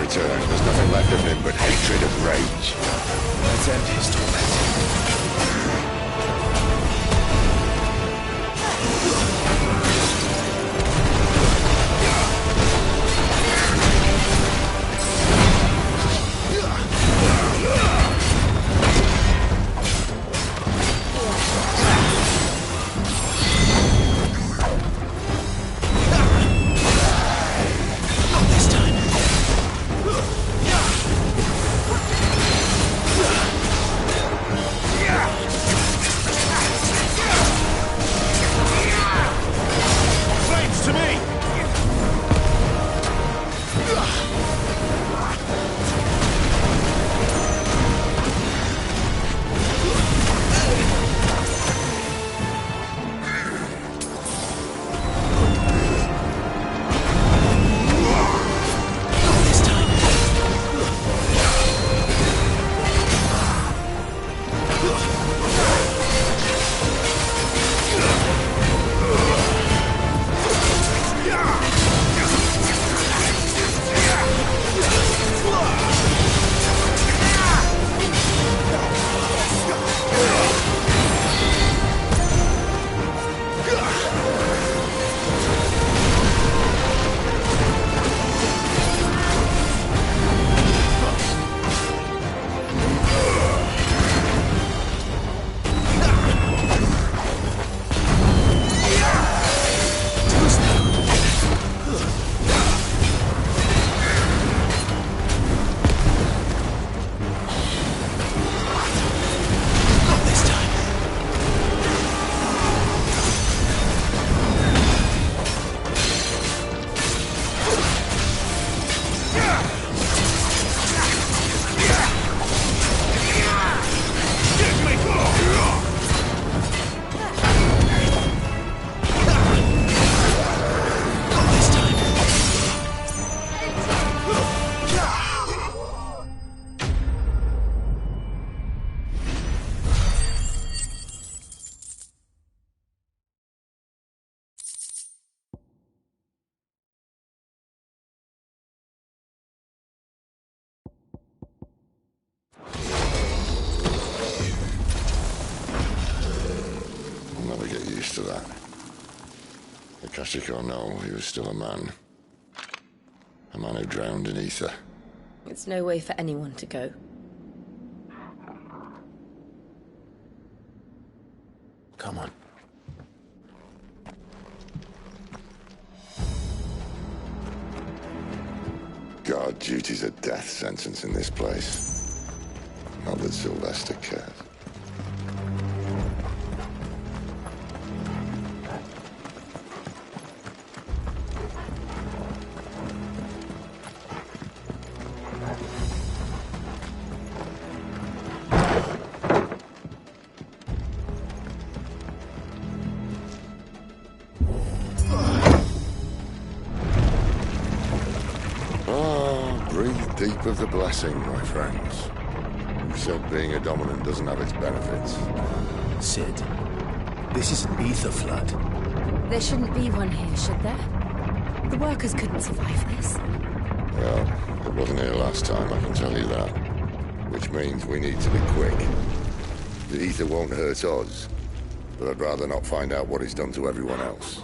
Speaker 19: return, there's nothing left of him but hatred and rage.
Speaker 15: Let's end his torment.
Speaker 19: To that. The Kashiko know he was still a man. A man who drowned in ether.
Speaker 6: It's no way for anyone to go.
Speaker 5: Come on.
Speaker 19: Guard duty's a death sentence in this place. Not that Sylvester cares. Deep of the blessing, my friends. You said being a dominant doesn't have its benefits.
Speaker 5: Sid, this is an ether flood.
Speaker 6: There shouldn't be one here, should there? The workers couldn't survive this.
Speaker 19: Well, it wasn't here last time, I can tell you that. Which means we need to be quick. The ether won't hurt us, but I'd rather not find out what it's done to everyone else.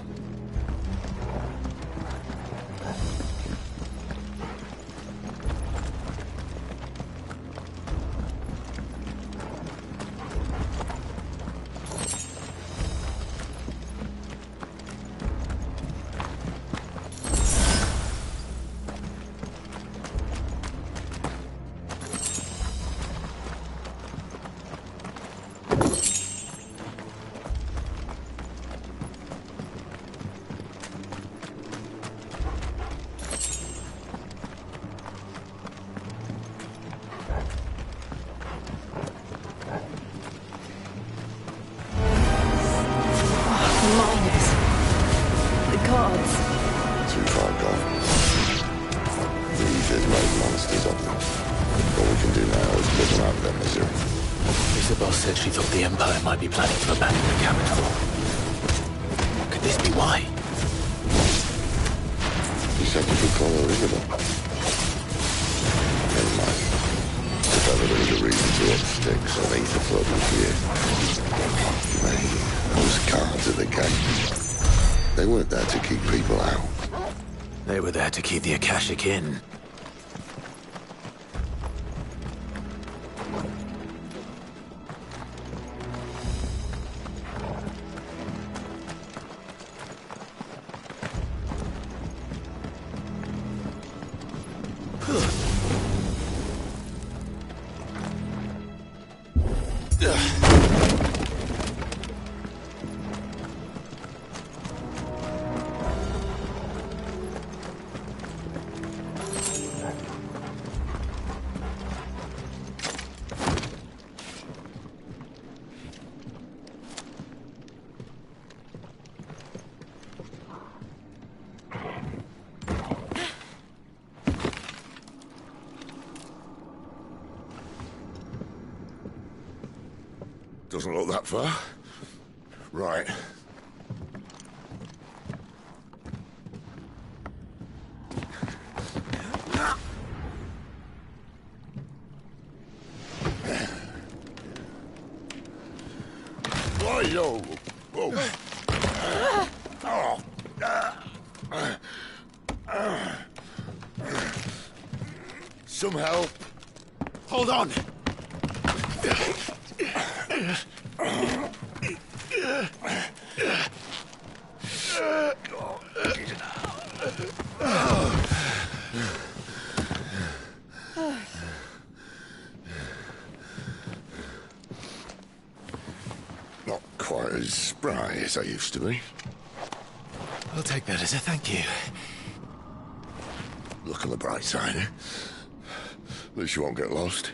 Speaker 5: Might be planning to abandon the capital. Could this be why?
Speaker 19: You said you could call her Isabel. politics of Etherflood with you. Mate, those guards at the gate, they weren't there to keep people out.
Speaker 5: They were there to keep the Akashic in.
Speaker 19: Doesn't look that far. Right. Oh, yo. Oh. Some help.
Speaker 2: Hold on.
Speaker 19: Not quite as spry as I used to be.
Speaker 5: I'll take that as a thank you.
Speaker 19: Look on the bright side, eh? At least you won't get lost.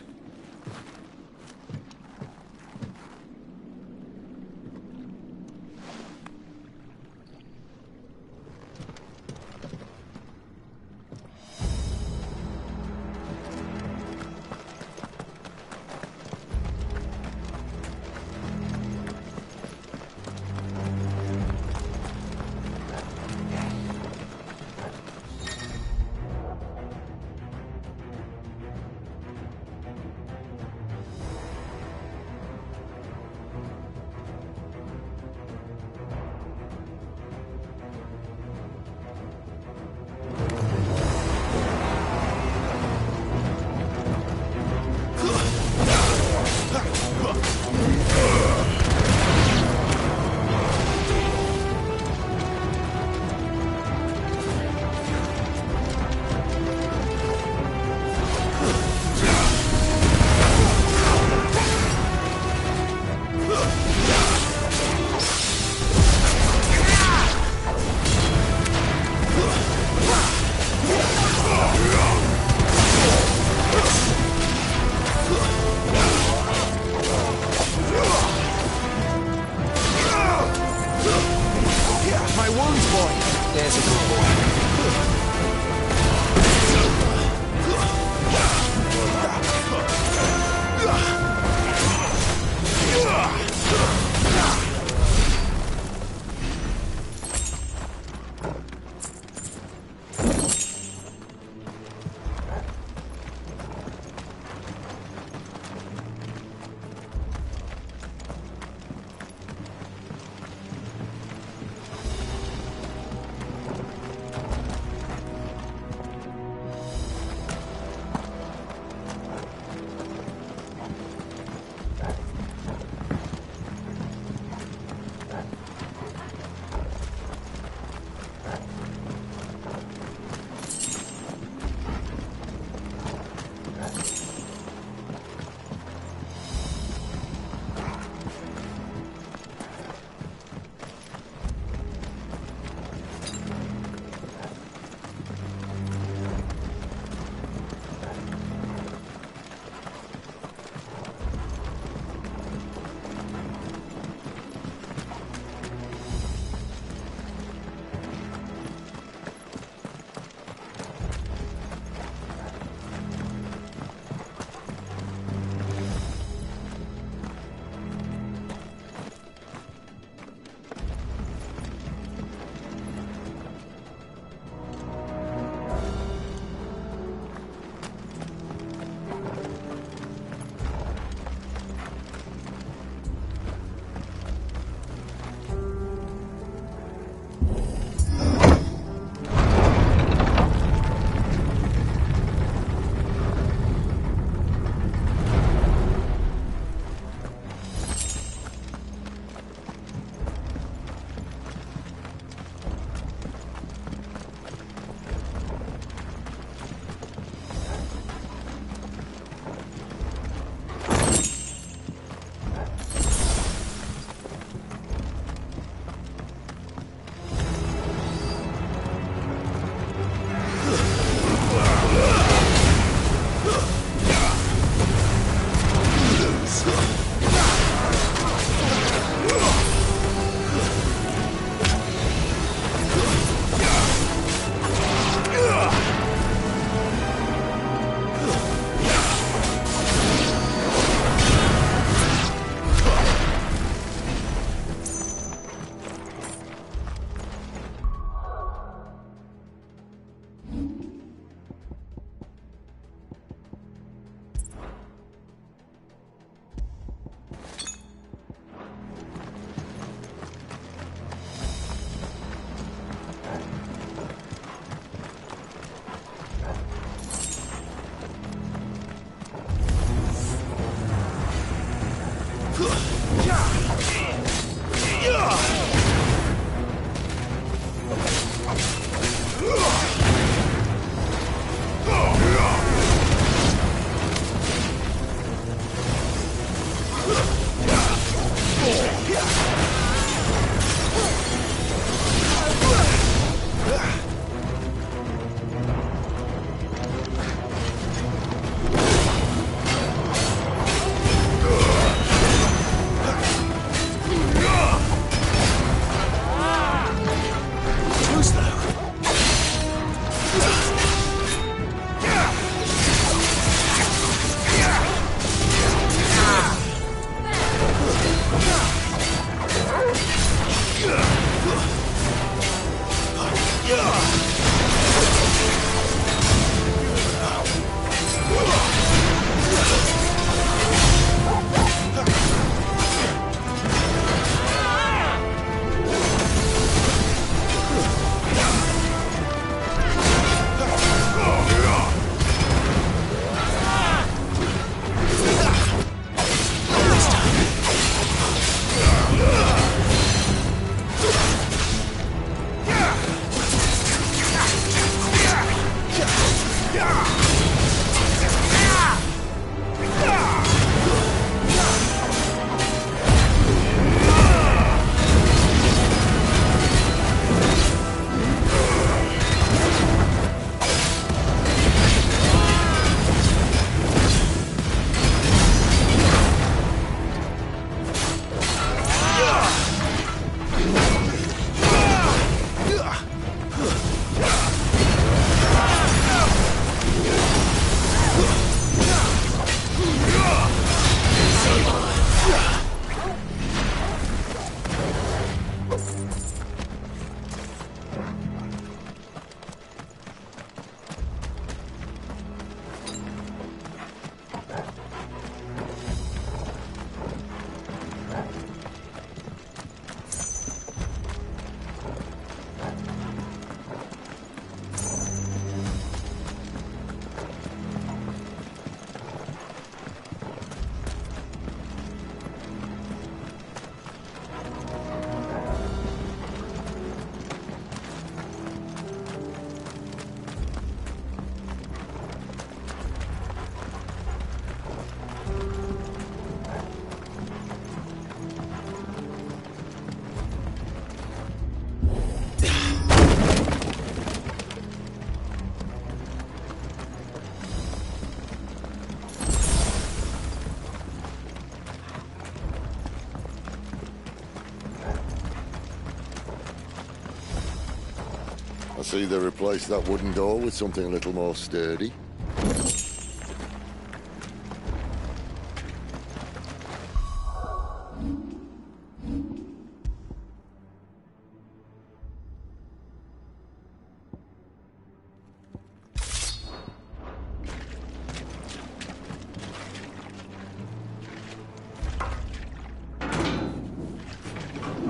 Speaker 19: Let's either replace that wooden door with something a little more sturdy.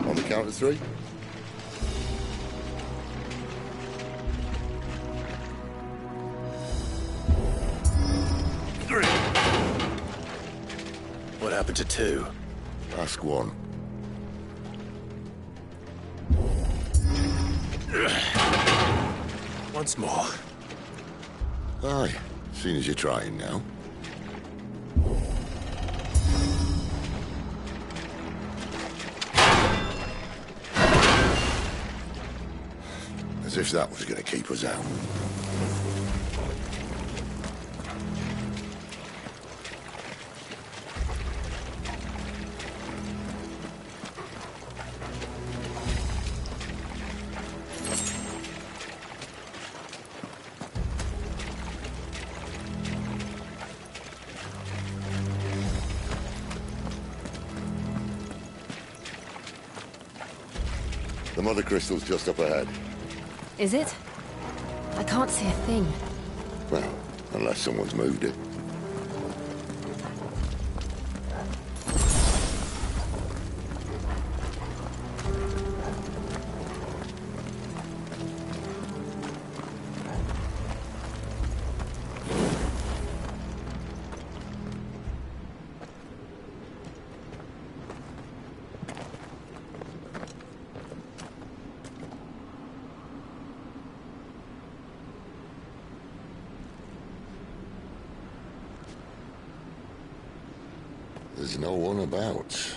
Speaker 19: On the count of 3.
Speaker 5: What happened to 2?
Speaker 19: Ask 1.
Speaker 5: Once more.
Speaker 19: Aye, seeing as you're trying now. As if that was going to keep us out. The mother crystal's just up ahead.
Speaker 6: Is it? I can't see a thing.
Speaker 19: Well, unless someone's moved it. There's no one about.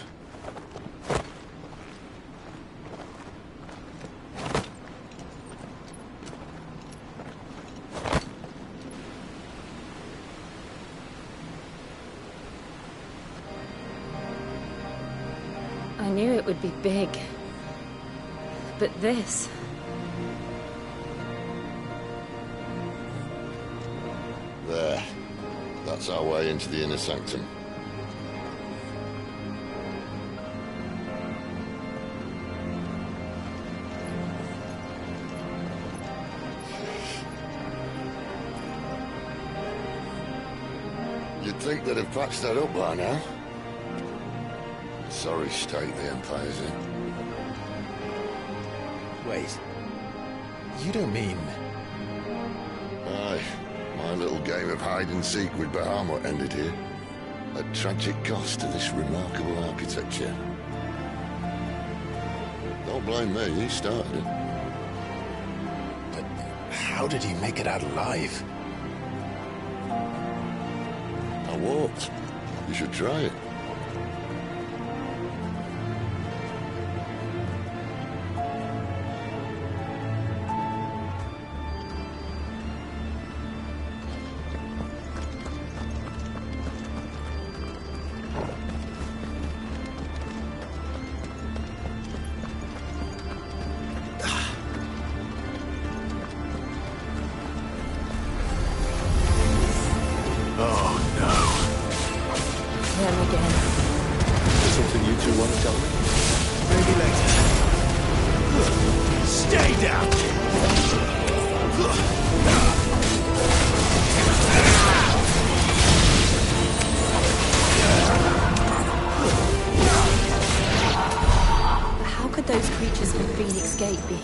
Speaker 6: I knew it would be big. But this...
Speaker 19: There. That's our way into the inner sanctum. You'd think they'd have patched that up by now. Sorry state the Empire's in.
Speaker 5: Wait. You don't mean...
Speaker 19: Aye. My little game of hide-and-seek with Bahamut ended here. At tragic cost to this remarkable architecture. Don't blame me, he started it.
Speaker 5: But how did he make it out alive?
Speaker 19: I walked. You should try it.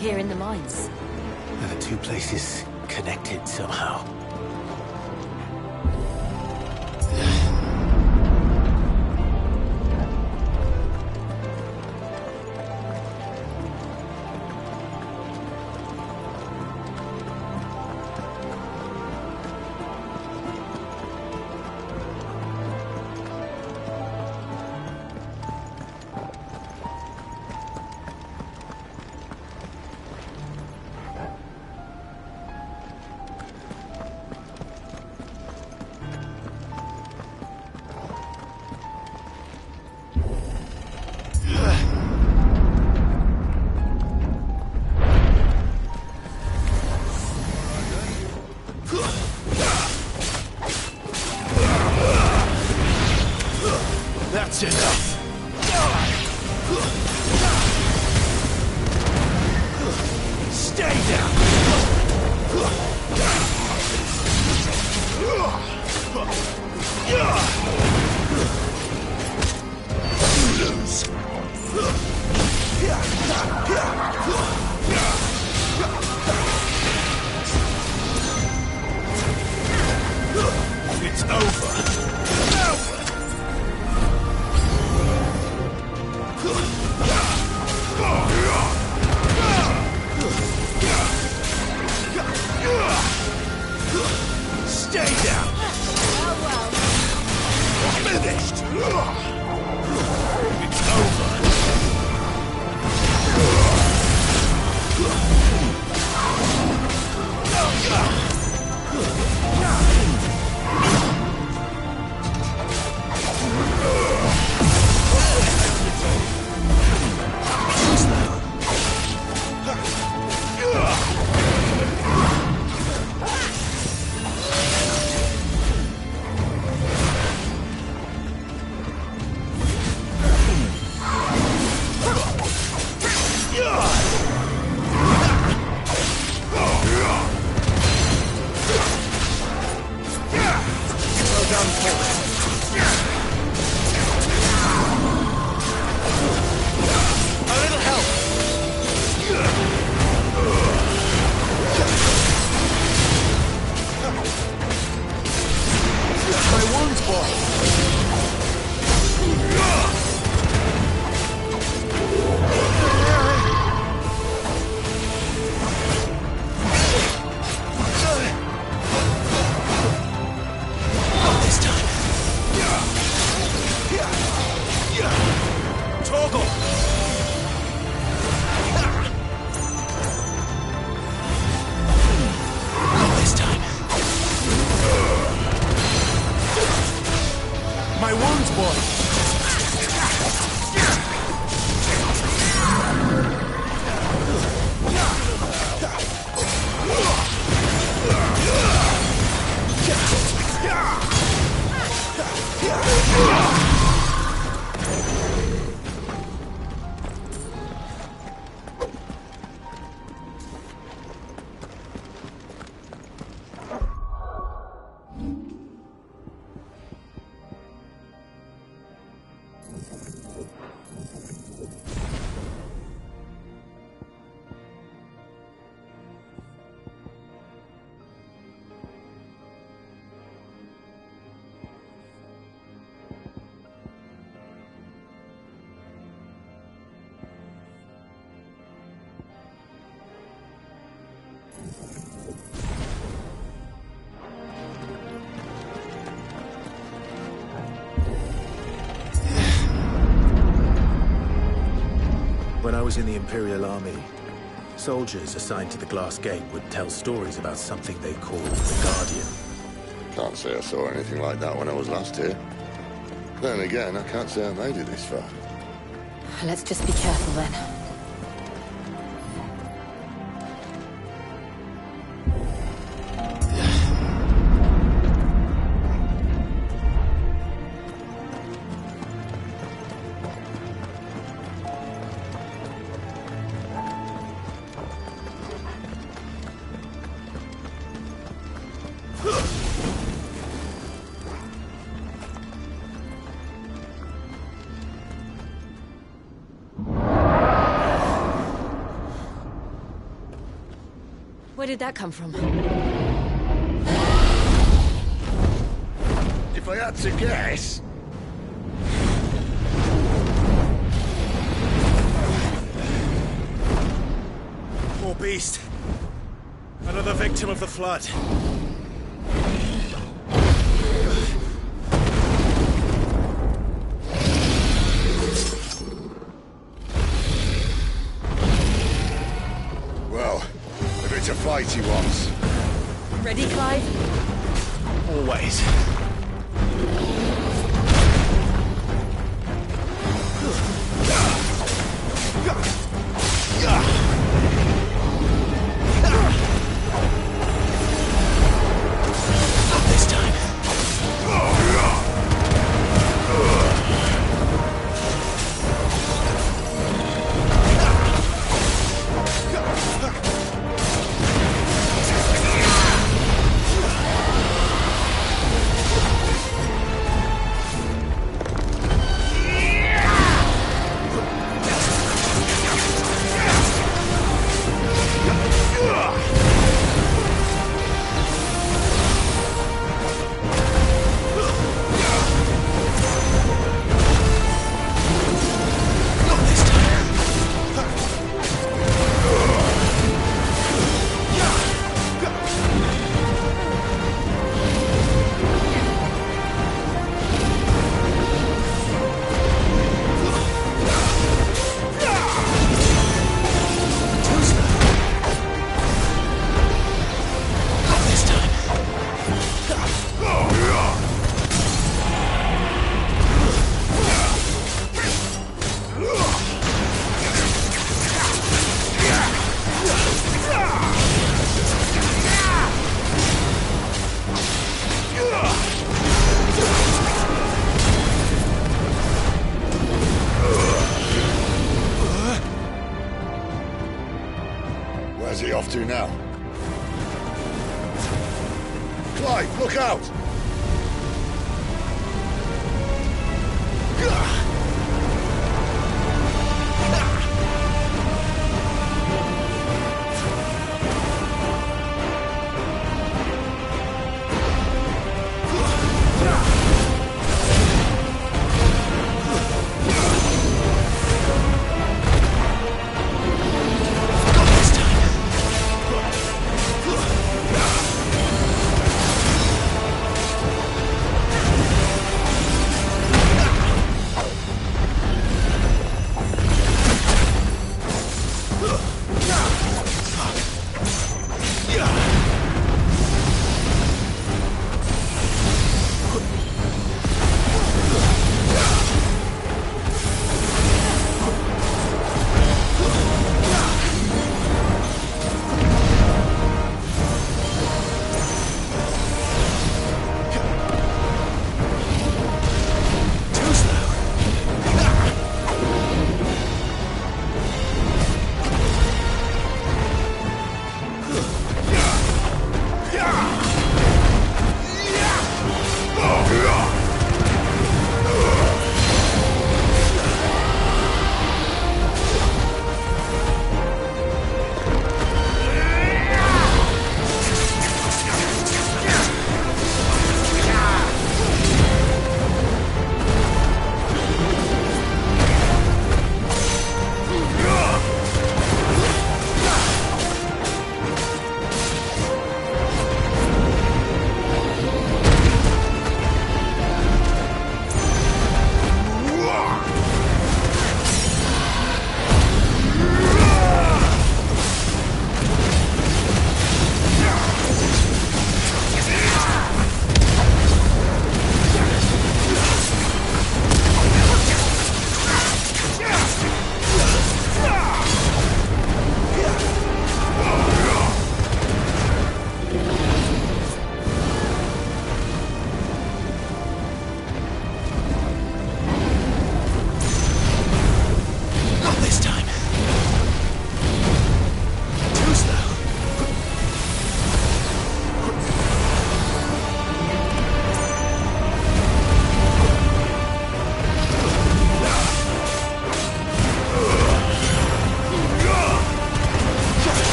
Speaker 6: Here in the mines.
Speaker 5: The two places connected somehow.
Speaker 12: Stay down!
Speaker 16: Oh well.
Speaker 12: Finished! It's over!
Speaker 5: When I was in the Imperial Army, soldiers assigned to the Glass Gate would tell stories about something they called the Guardian.
Speaker 19: Can't say I saw anything like that when I was last here. Then again, I can't say I made it this far.
Speaker 17: Let's just be careful then. Where did that come from?
Speaker 19: If I had to guess...
Speaker 11: Poor beast. Another victim of the flood.
Speaker 19: Well, if it's a fight he wants.
Speaker 17: Ready, Clive?
Speaker 11: Always.
Speaker 19: to now. Clive, look out!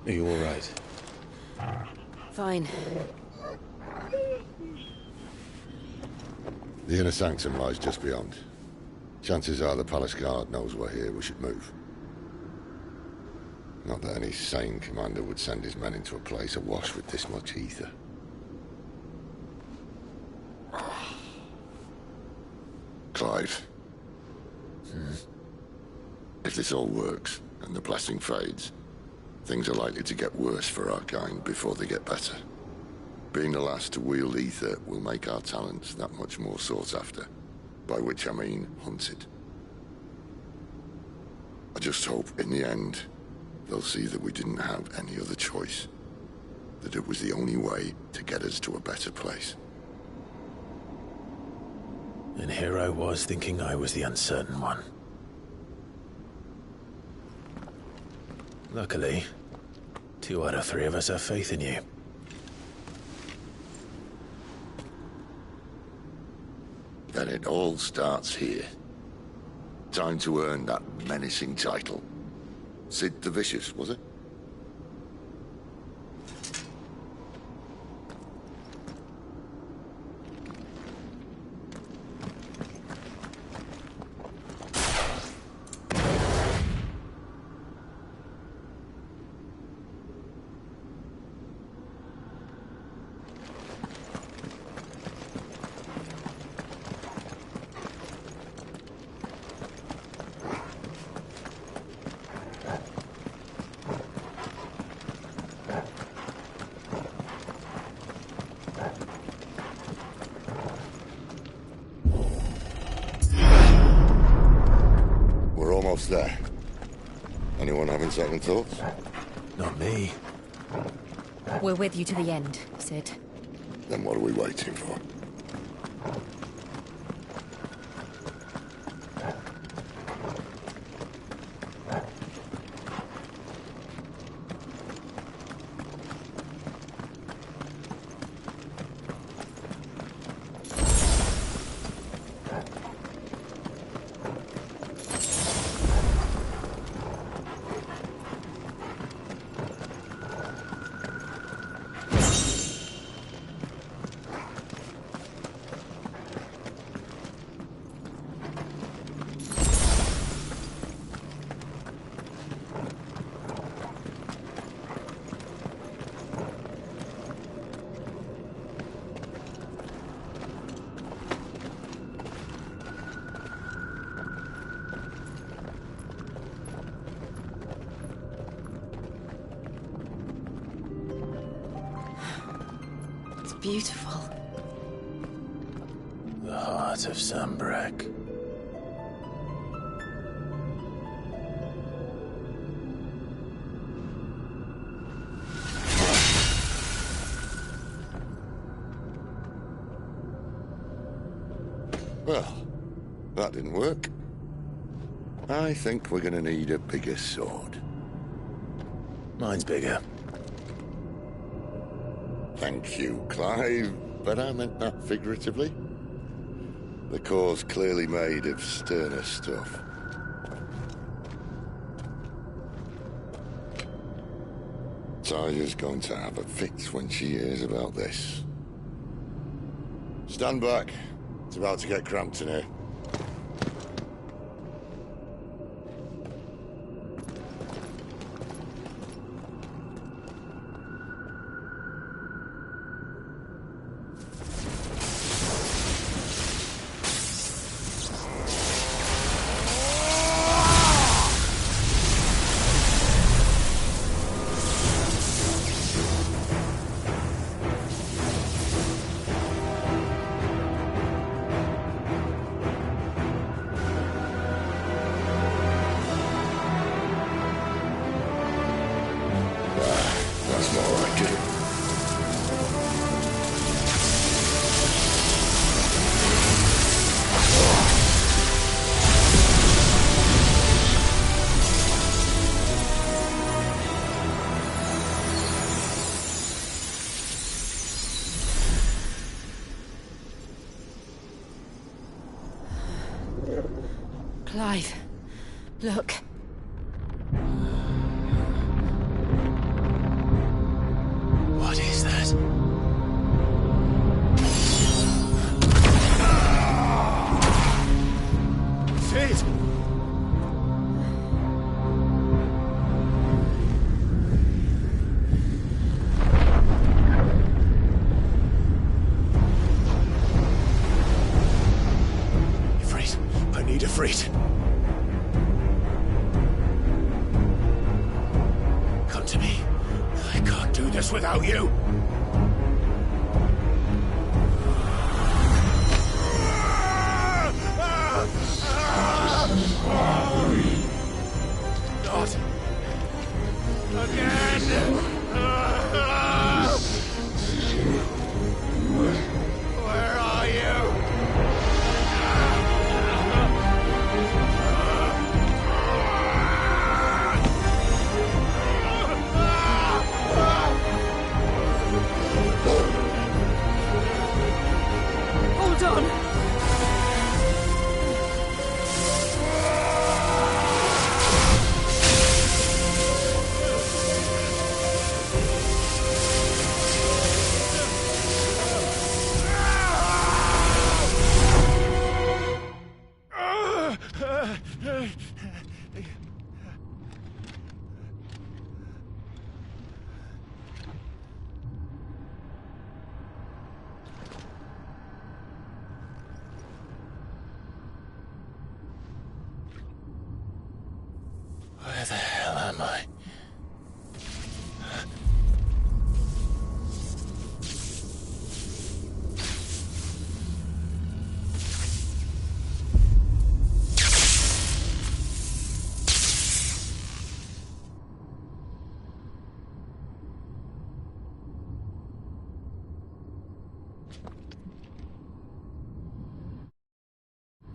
Speaker 5: Are you all right?
Speaker 6: Fine.
Speaker 19: The inner sanctum lies just beyond. Chances are the palace guard knows we're here. We should move. Not that any sane commander would send his men into a place awash with this much ether. Clive. If this all works, and the blessing fades, things are likely to get worse for our kind before they get better. Being the last to wield ether will make our talents that much more sought after, by which I mean hunted. I just hope, in the end, they'll see that we didn't have any other choice. That it was the only way to get us to a better place.
Speaker 5: And here I was thinking I was the uncertain one. Luckily, 2 out of 3 of us have faith in you.
Speaker 19: Then it all starts here. Time to earn that menacing title. Sid the Vicious, was it? There. Anyone having second thoughts?
Speaker 5: Not me.
Speaker 18: We're with you to the end, Sid.
Speaker 19: Then what are we waiting for?
Speaker 3: Beautiful.
Speaker 5: The heart of Sambrek.
Speaker 19: Well, that didn't work. I think we're gonna need a bigger sword.
Speaker 5: Mine's bigger.
Speaker 19: Thank you, Clive, but I meant that figuratively. The core's clearly made of sterner stuff. Taya's going to have a fit when she hears about this. Stand back. It's about to get cramped in here.
Speaker 17: Clive, look.
Speaker 5: What is that? Sid! Ifrit.
Speaker 20: us without you. Not again. Where are you?
Speaker 14: Hold on.
Speaker 20: Where the hell am I?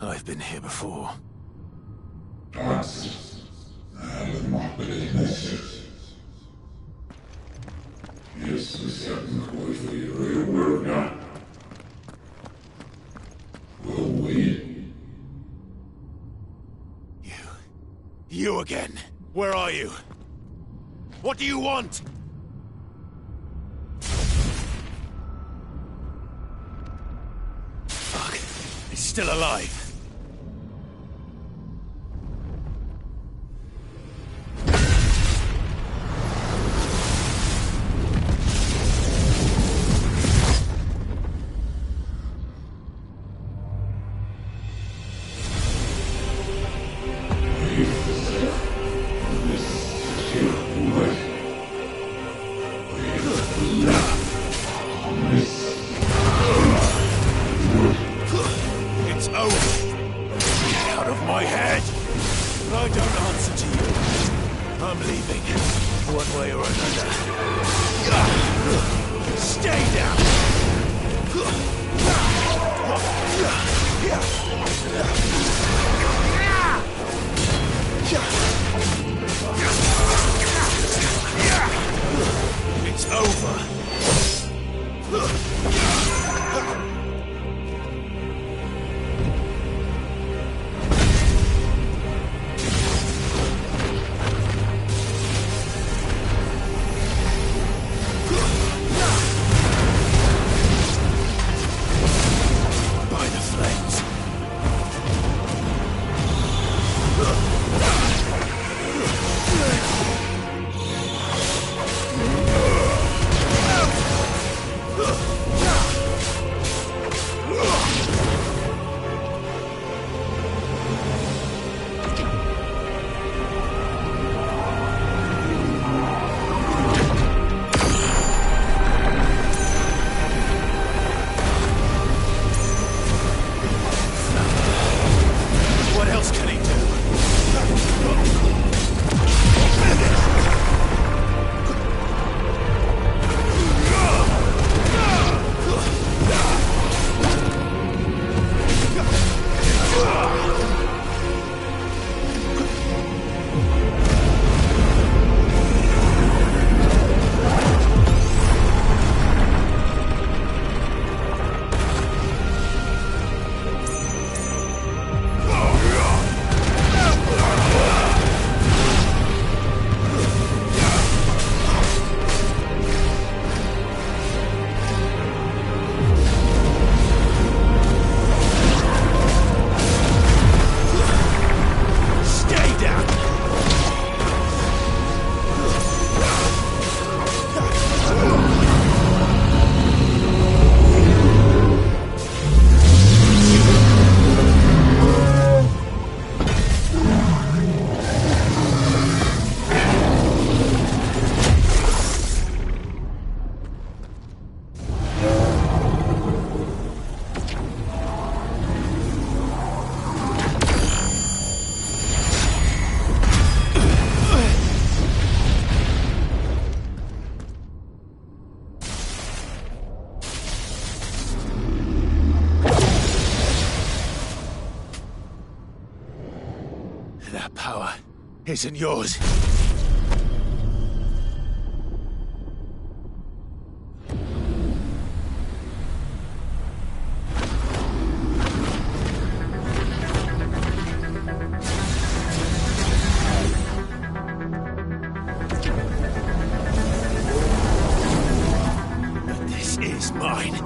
Speaker 20: I've been here before. You again. Where are you? What do you want? Fuck. He's still alive. It's over. Get out of my head. I don't answer to you. I'm leaving. One way or another. Stay down. It's over. By the flames.
Speaker 5: That power isn't yours. But this is mine.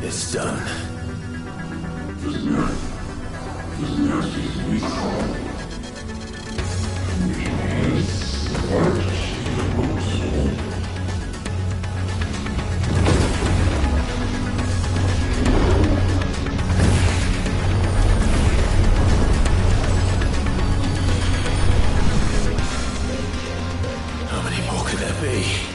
Speaker 5: It's done. How many more could there be?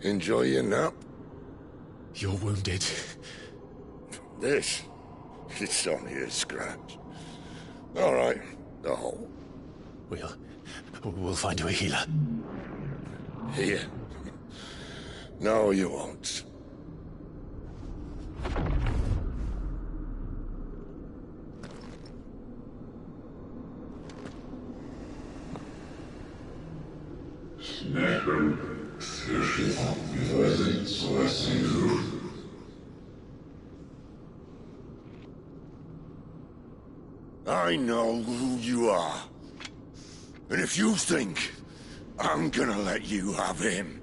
Speaker 19: Enjoy your nap?
Speaker 5: You're wounded.
Speaker 19: This? It's only a scratch. All right. Oh.
Speaker 5: We'll find you a healer.
Speaker 19: Here? No, you won't. I know who you are. And if you think I'm gonna let you have him...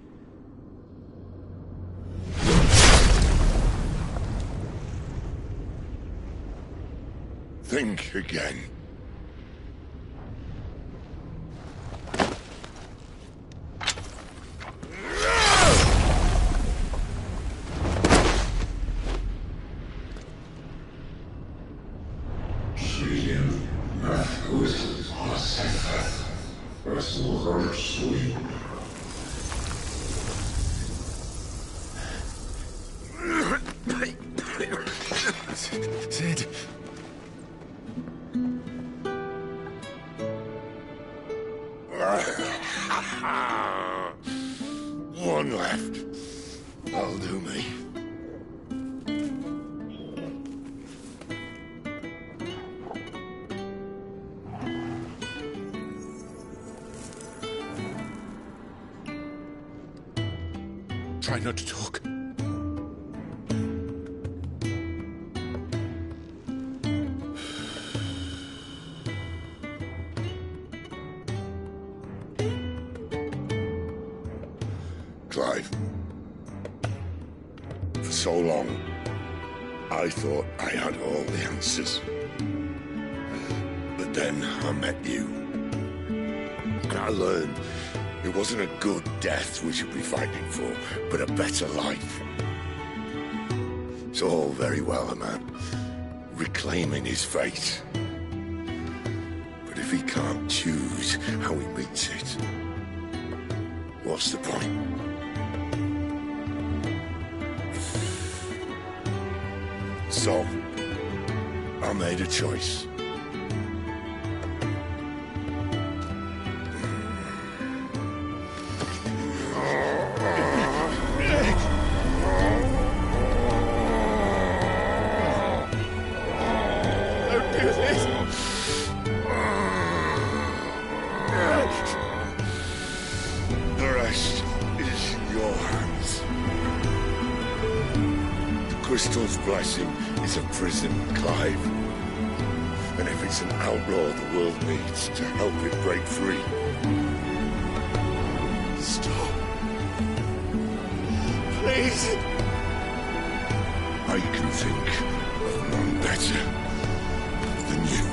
Speaker 19: think again.
Speaker 5: Sid.
Speaker 19: One left. That'll do me.
Speaker 5: Try not to talk.
Speaker 19: Clive. For so long, I thought I had all the answers. But then I met you. And I learned it wasn't a good death we should be fighting for, but a better life. It's all very well, a man reclaiming his fate. But if he can't choose how he meets it, what's the point? So, I made a choice.
Speaker 5: Don't do this!
Speaker 19: The rest is in your hands. The crystal's blessing is a prison, Clive. And if it's an outlaw the world needs to help it break free... Stop. Please. I can think of none better than you.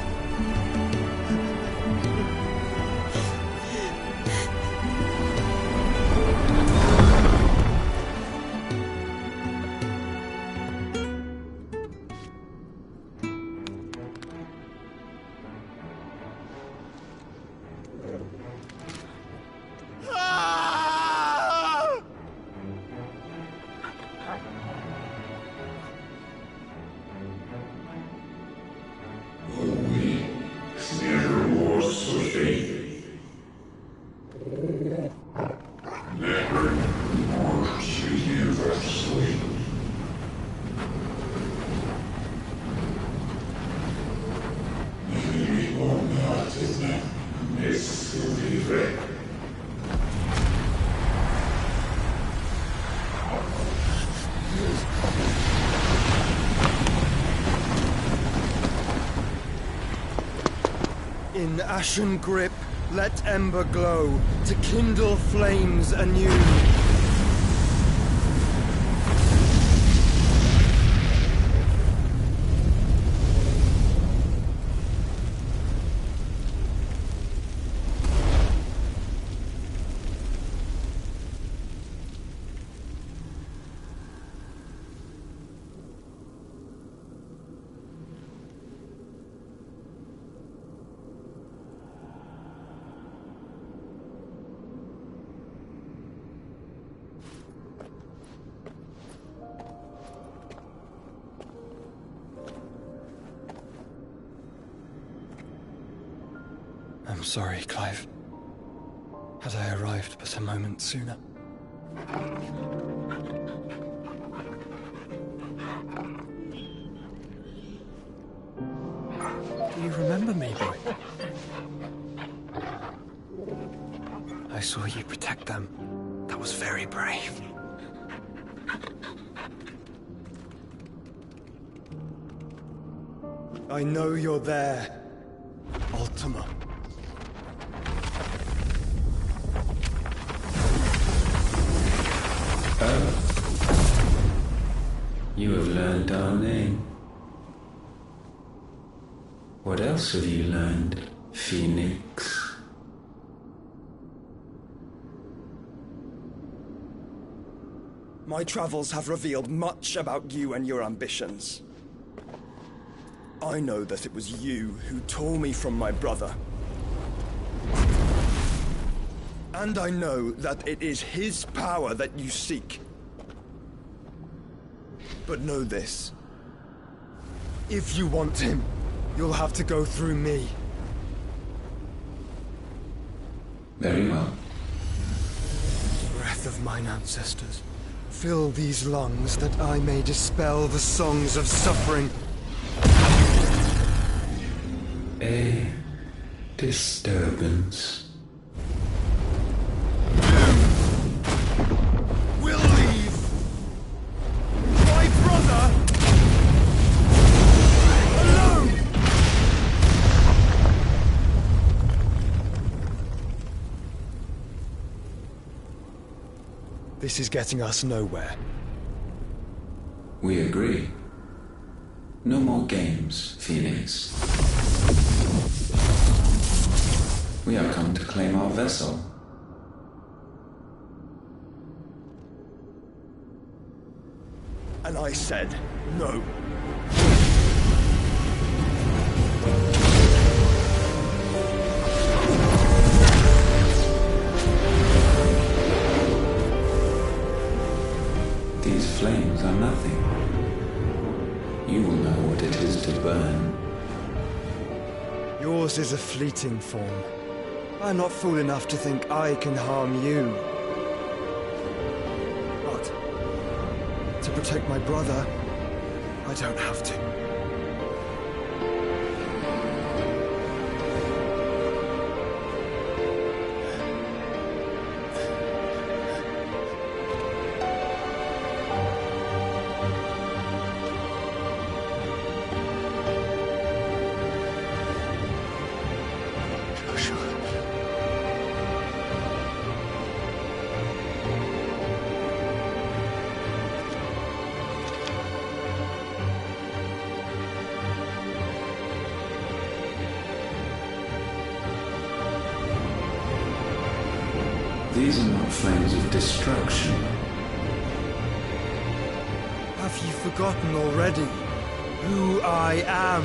Speaker 21: In ashen grip, let ember glow, to kindle flames anew. I'm sorry, Clive. Had I arrived but a moment sooner. Do you remember me, boy? I saw you protect them. That was very brave. I know you're there, Ultima.
Speaker 7: You have learned our name. What else have you learned, Phoenix?
Speaker 21: My travels have revealed much about you and your ambitions. I know that it was you who tore me from my brother. And I know that it is his power that you seek. But know this. If you want him, you'll have to go through me.
Speaker 7: Very well.
Speaker 21: Breath of mine ancestors, fill these lungs that I may dispel the songs of suffering.
Speaker 7: A disturbance.
Speaker 21: We'll leave. My brother alone. This is getting us nowhere.
Speaker 7: We agree. No more games, Phoenix. We have come to claim our vessel.
Speaker 21: And I said no.
Speaker 7: These flames are nothing. You will know what it is to burn.
Speaker 21: Yours is a fleeting form. I'm not fool enough to think I can harm you. But to protect my brother, I don't have to.
Speaker 7: These are not flames of destruction.
Speaker 21: Have you forgotten already who I am?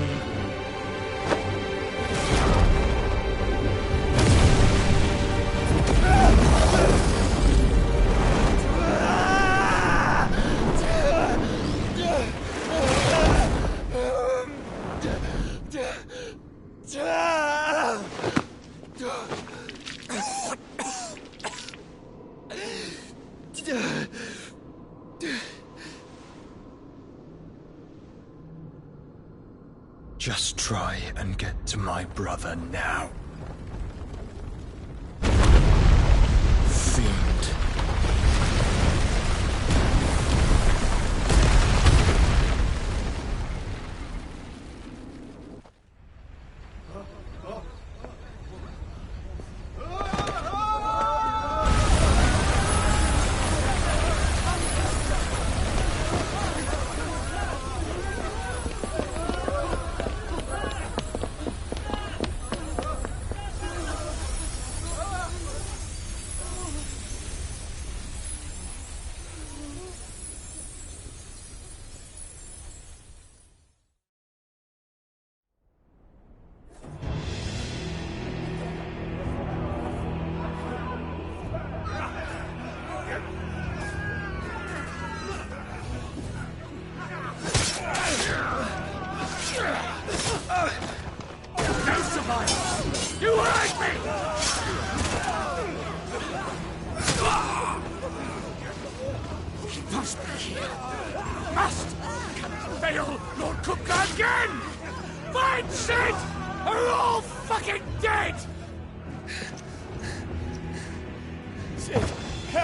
Speaker 21: Just try and get to my brother now. Fiend.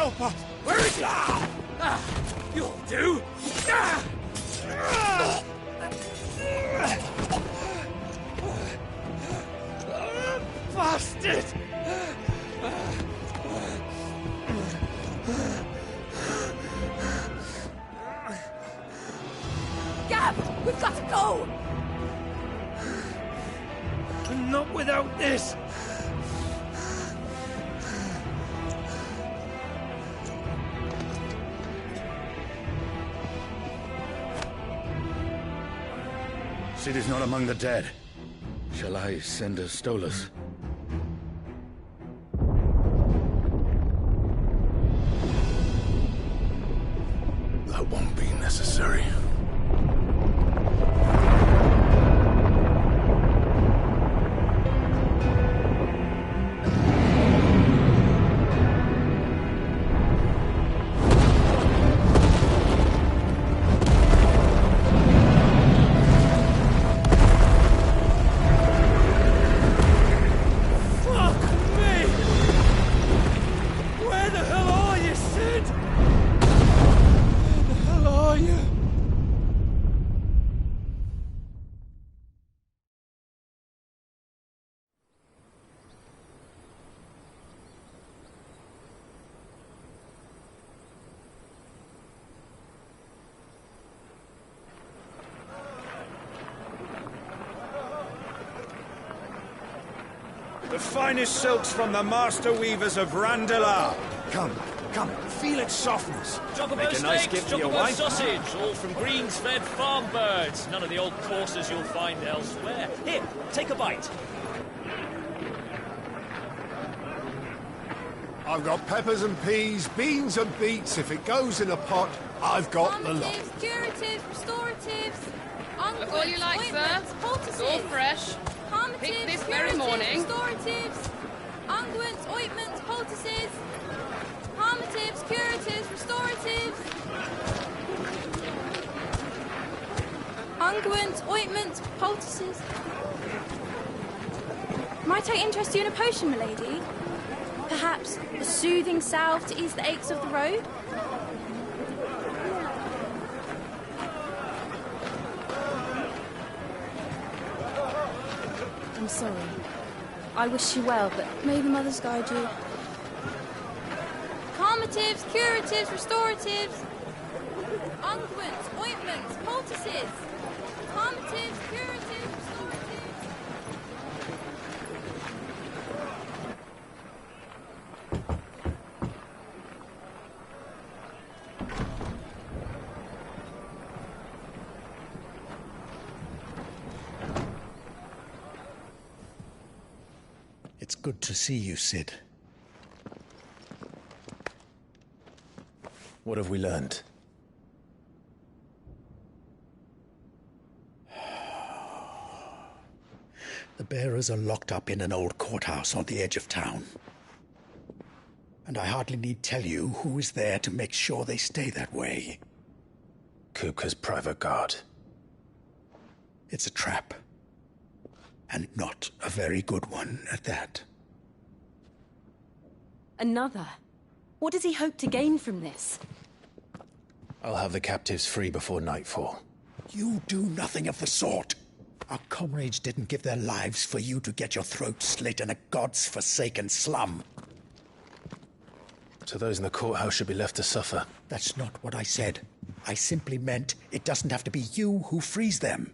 Speaker 11: help us!
Speaker 12: Where is he? You'll do. Bastard!
Speaker 14: Gab, we've got to go!
Speaker 12: Not without this!
Speaker 9: Sid is not among the dead. Shall I send a Stolas?
Speaker 20: That won't be necessary.
Speaker 11: The finest silks from the master weavers of Randalar. Come, feel its softness.
Speaker 22: Chocobo
Speaker 11: Make a nice
Speaker 22: steaks,
Speaker 11: gift for your
Speaker 22: chocobo
Speaker 11: wife.
Speaker 22: sausage, all from greens-fed farm birds. None of the old courses you'll find elsewhere. Here, take a bite.
Speaker 20: I've got peppers and peas, beans and beets. If it goes in a pot, I've got the lot.
Speaker 23: Curatives, restoratives,
Speaker 24: Look all you like, sir. It's all fresh. Picked this very morning.
Speaker 23: Restoratives, unguents, ointments, poultices, harmatives, curatives, restoratives, unguents, ointments, poultices. Might I interest you in a potion, milady? Perhaps a soothing salve to ease the aches of the road? I'm sorry. I wish you well, but may the mothers guide you. Calmatives, curatives, restoratives, unguents, ointments, poultices. Calmatives, curatives, restoratives.
Speaker 25: It's good to see you, Sid. What have we learned? The bearers are locked up in an old courthouse on the edge of town. And I hardly need tell you who is there to make sure they stay that way. Kupka's private guard. It's a trap. And not a very good one at that.
Speaker 26: Another? What does he hope to gain from this?
Speaker 25: I'll have the captives free before nightfall. You do nothing of the sort. Our comrades didn't give their lives for you to get your throat slit in a god's-forsaken slum.
Speaker 9: So those in the courthouse should be left to suffer.
Speaker 25: That's not what I said. I simply meant it doesn't have to be you who frees them.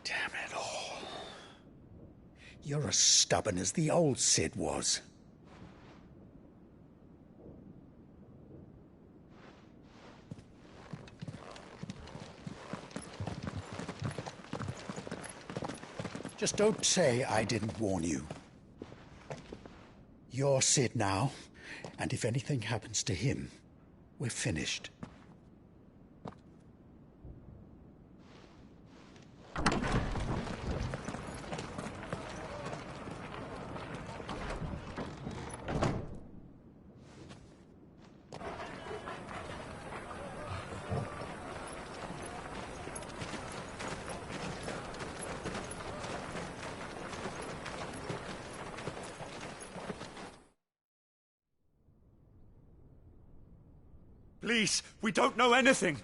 Speaker 25: Damn it all. You're as stubborn as the old Sid was. Just don't say I didn't warn you. You're Sid now, and if anything happens to him, we're finished.
Speaker 11: Please, we don't know anything.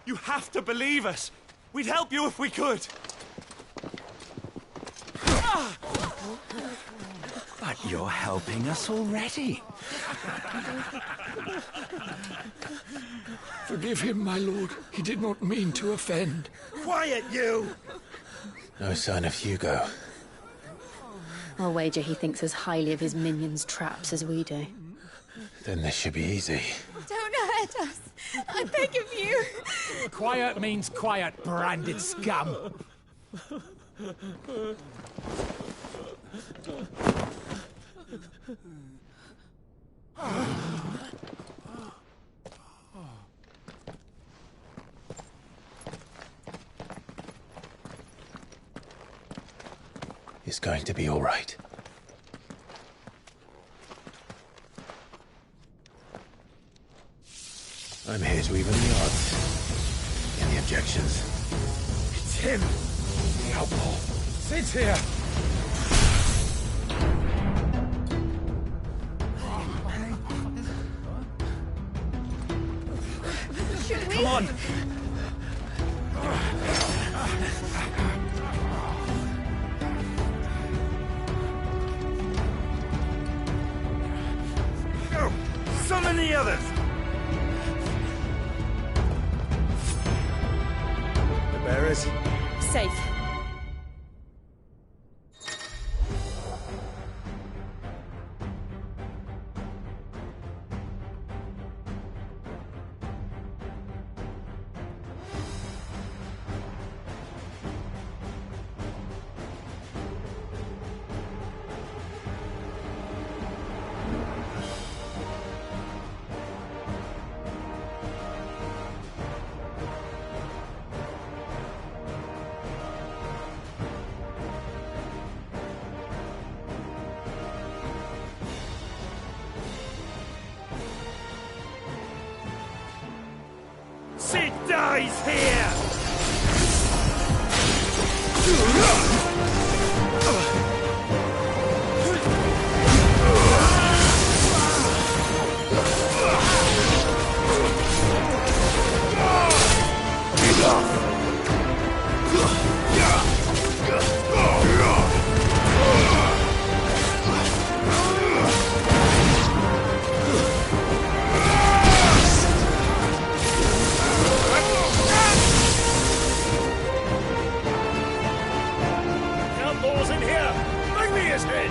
Speaker 11: You have to believe us. We'd help you if we could.
Speaker 1: But you're helping us already.
Speaker 4: Forgive him, my lord. He did not mean to offend.
Speaker 11: Quiet, you!
Speaker 5: No sign of Hugo.
Speaker 23: I'll wager he thinks as highly of his minions' traps as we do.
Speaker 5: Then this should be easy.
Speaker 23: Don't hurt us! I beg of you!
Speaker 1: Quiet means quiet, branded scum.
Speaker 5: It's going to be all right. I'm here to even the odds. Any objections?
Speaker 1: It's him! The outlaw! Sit here!
Speaker 23: Come on!
Speaker 11: Go! Summon the others! The bearers?
Speaker 23: Safe.
Speaker 11: Sid dies here!
Speaker 22: Outlaws in here! Bring me his head!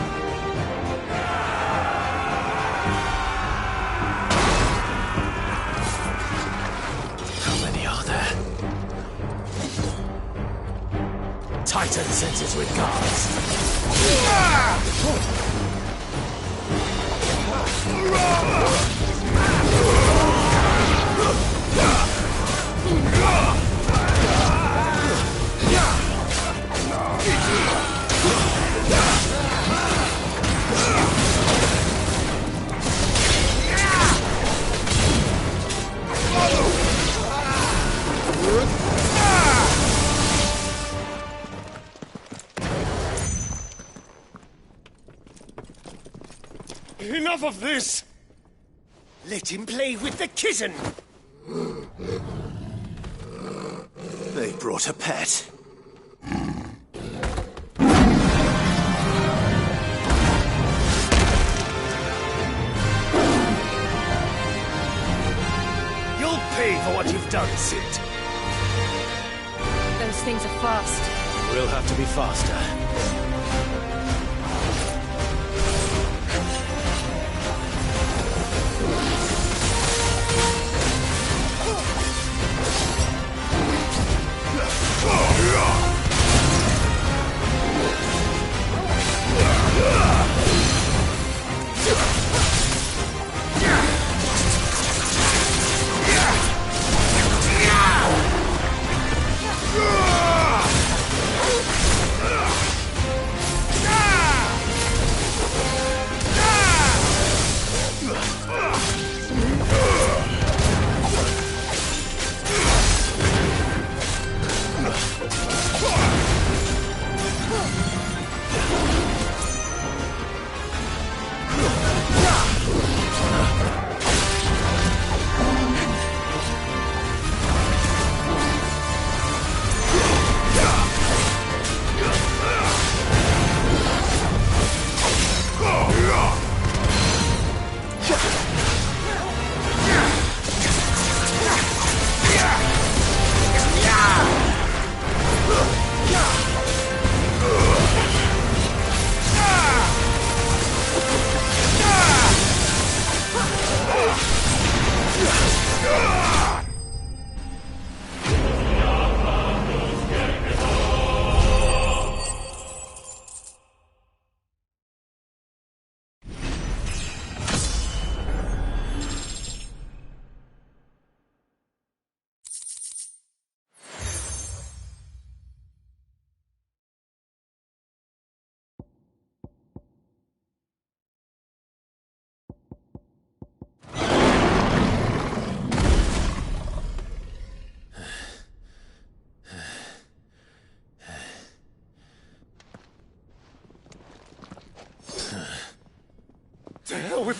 Speaker 5: How many are there?
Speaker 1: Titan sends his regards.
Speaker 11: Enough of this! Let him play with the kitten!
Speaker 5: They brought a pet.
Speaker 11: You'll pay for what you've done, Sid.
Speaker 23: Those things are fast.
Speaker 5: We'll have to be faster.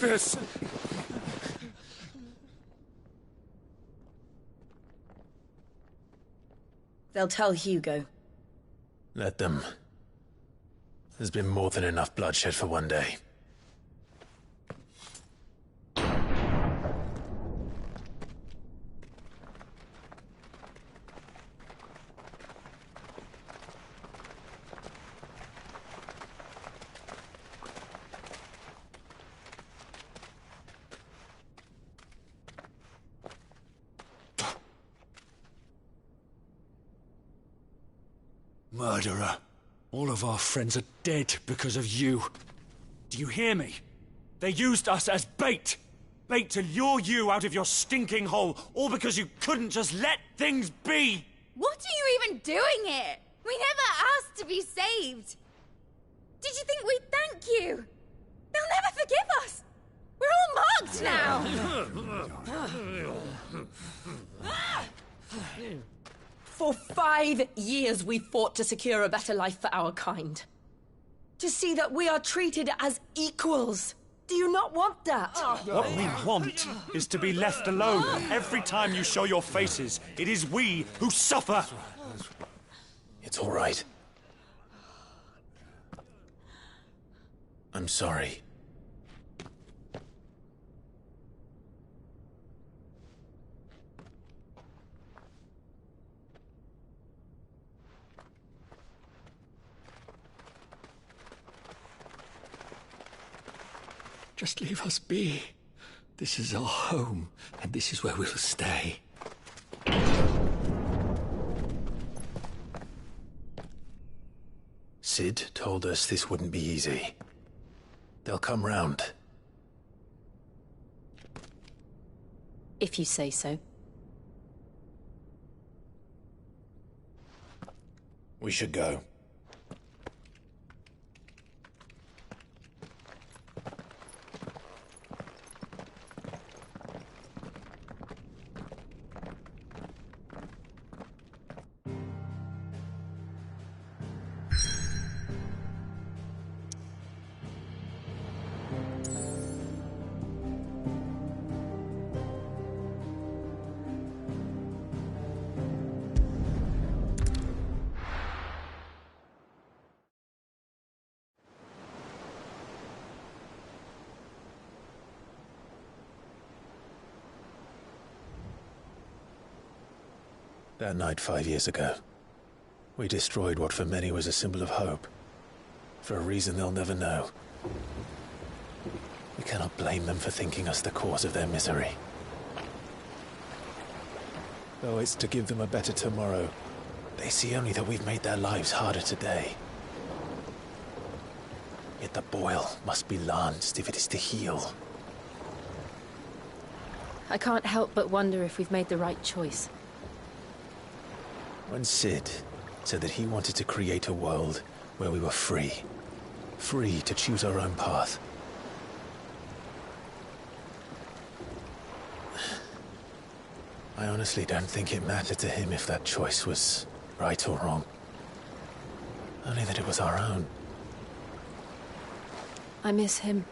Speaker 1: with this?
Speaker 17: They'll tell Hugo.
Speaker 5: Let them. There's been more than enough bloodshed for one day.
Speaker 1: Murderer. All of our friends are dead because of you. Do you hear me? They used us as bait. Bait to lure you out of your stinking hole, all because you couldn't just let things be.
Speaker 2: What are you even doing here? We never asked to be saved. Did you think we'd thank you? They'll never forgive us. We're all marked now.
Speaker 17: For 5 years we fought to secure a better life for our kind. To see that we are treated as equals. Do you not want that?
Speaker 1: What we want is to be left alone. Every time you show your faces, it is we who suffer.
Speaker 5: It's all right. I'm sorry.
Speaker 4: Just leave us be. This is our home, and this is where we'll stay.
Speaker 5: Sid told us this wouldn't be easy. They'll come round.
Speaker 17: If you say so.
Speaker 5: We should go. That night 5 years ago, we destroyed what for many was a symbol of hope. For a reason they'll never know. We cannot blame them for thinking us the cause of their misery. Though it's to give them a better tomorrow, they see only that we've made their lives harder today. Yet the boil must be lanced if it is to heal.
Speaker 6: I can't help but wonder if we've made the right choice.
Speaker 5: When Sid said that he wanted to create a world where we were free. Free to choose our own path. I honestly don't think it mattered to him if that choice was right or wrong. Only that it was our own.
Speaker 6: I miss him.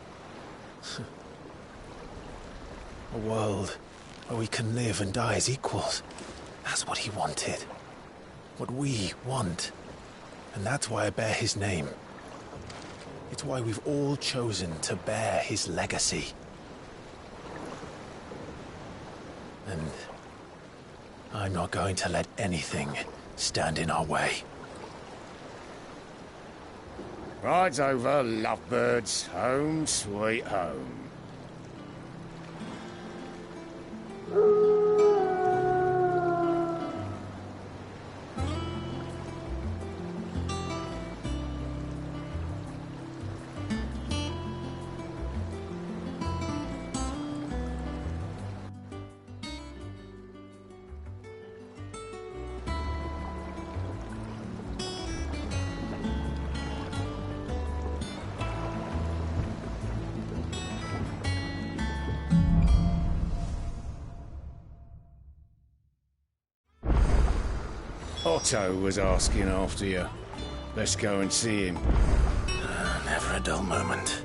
Speaker 5: A world where we can live and die as equals. That's what he wanted. What we want. And that's why I bear his name. It's why we've all chosen to bear his legacy. And I'm not going to let anything stand in our way.
Speaker 9: Rides over, lovebirds. Home, sweet home. Otto was asking after you. Let's go and see him.
Speaker 5: Never a dull moment.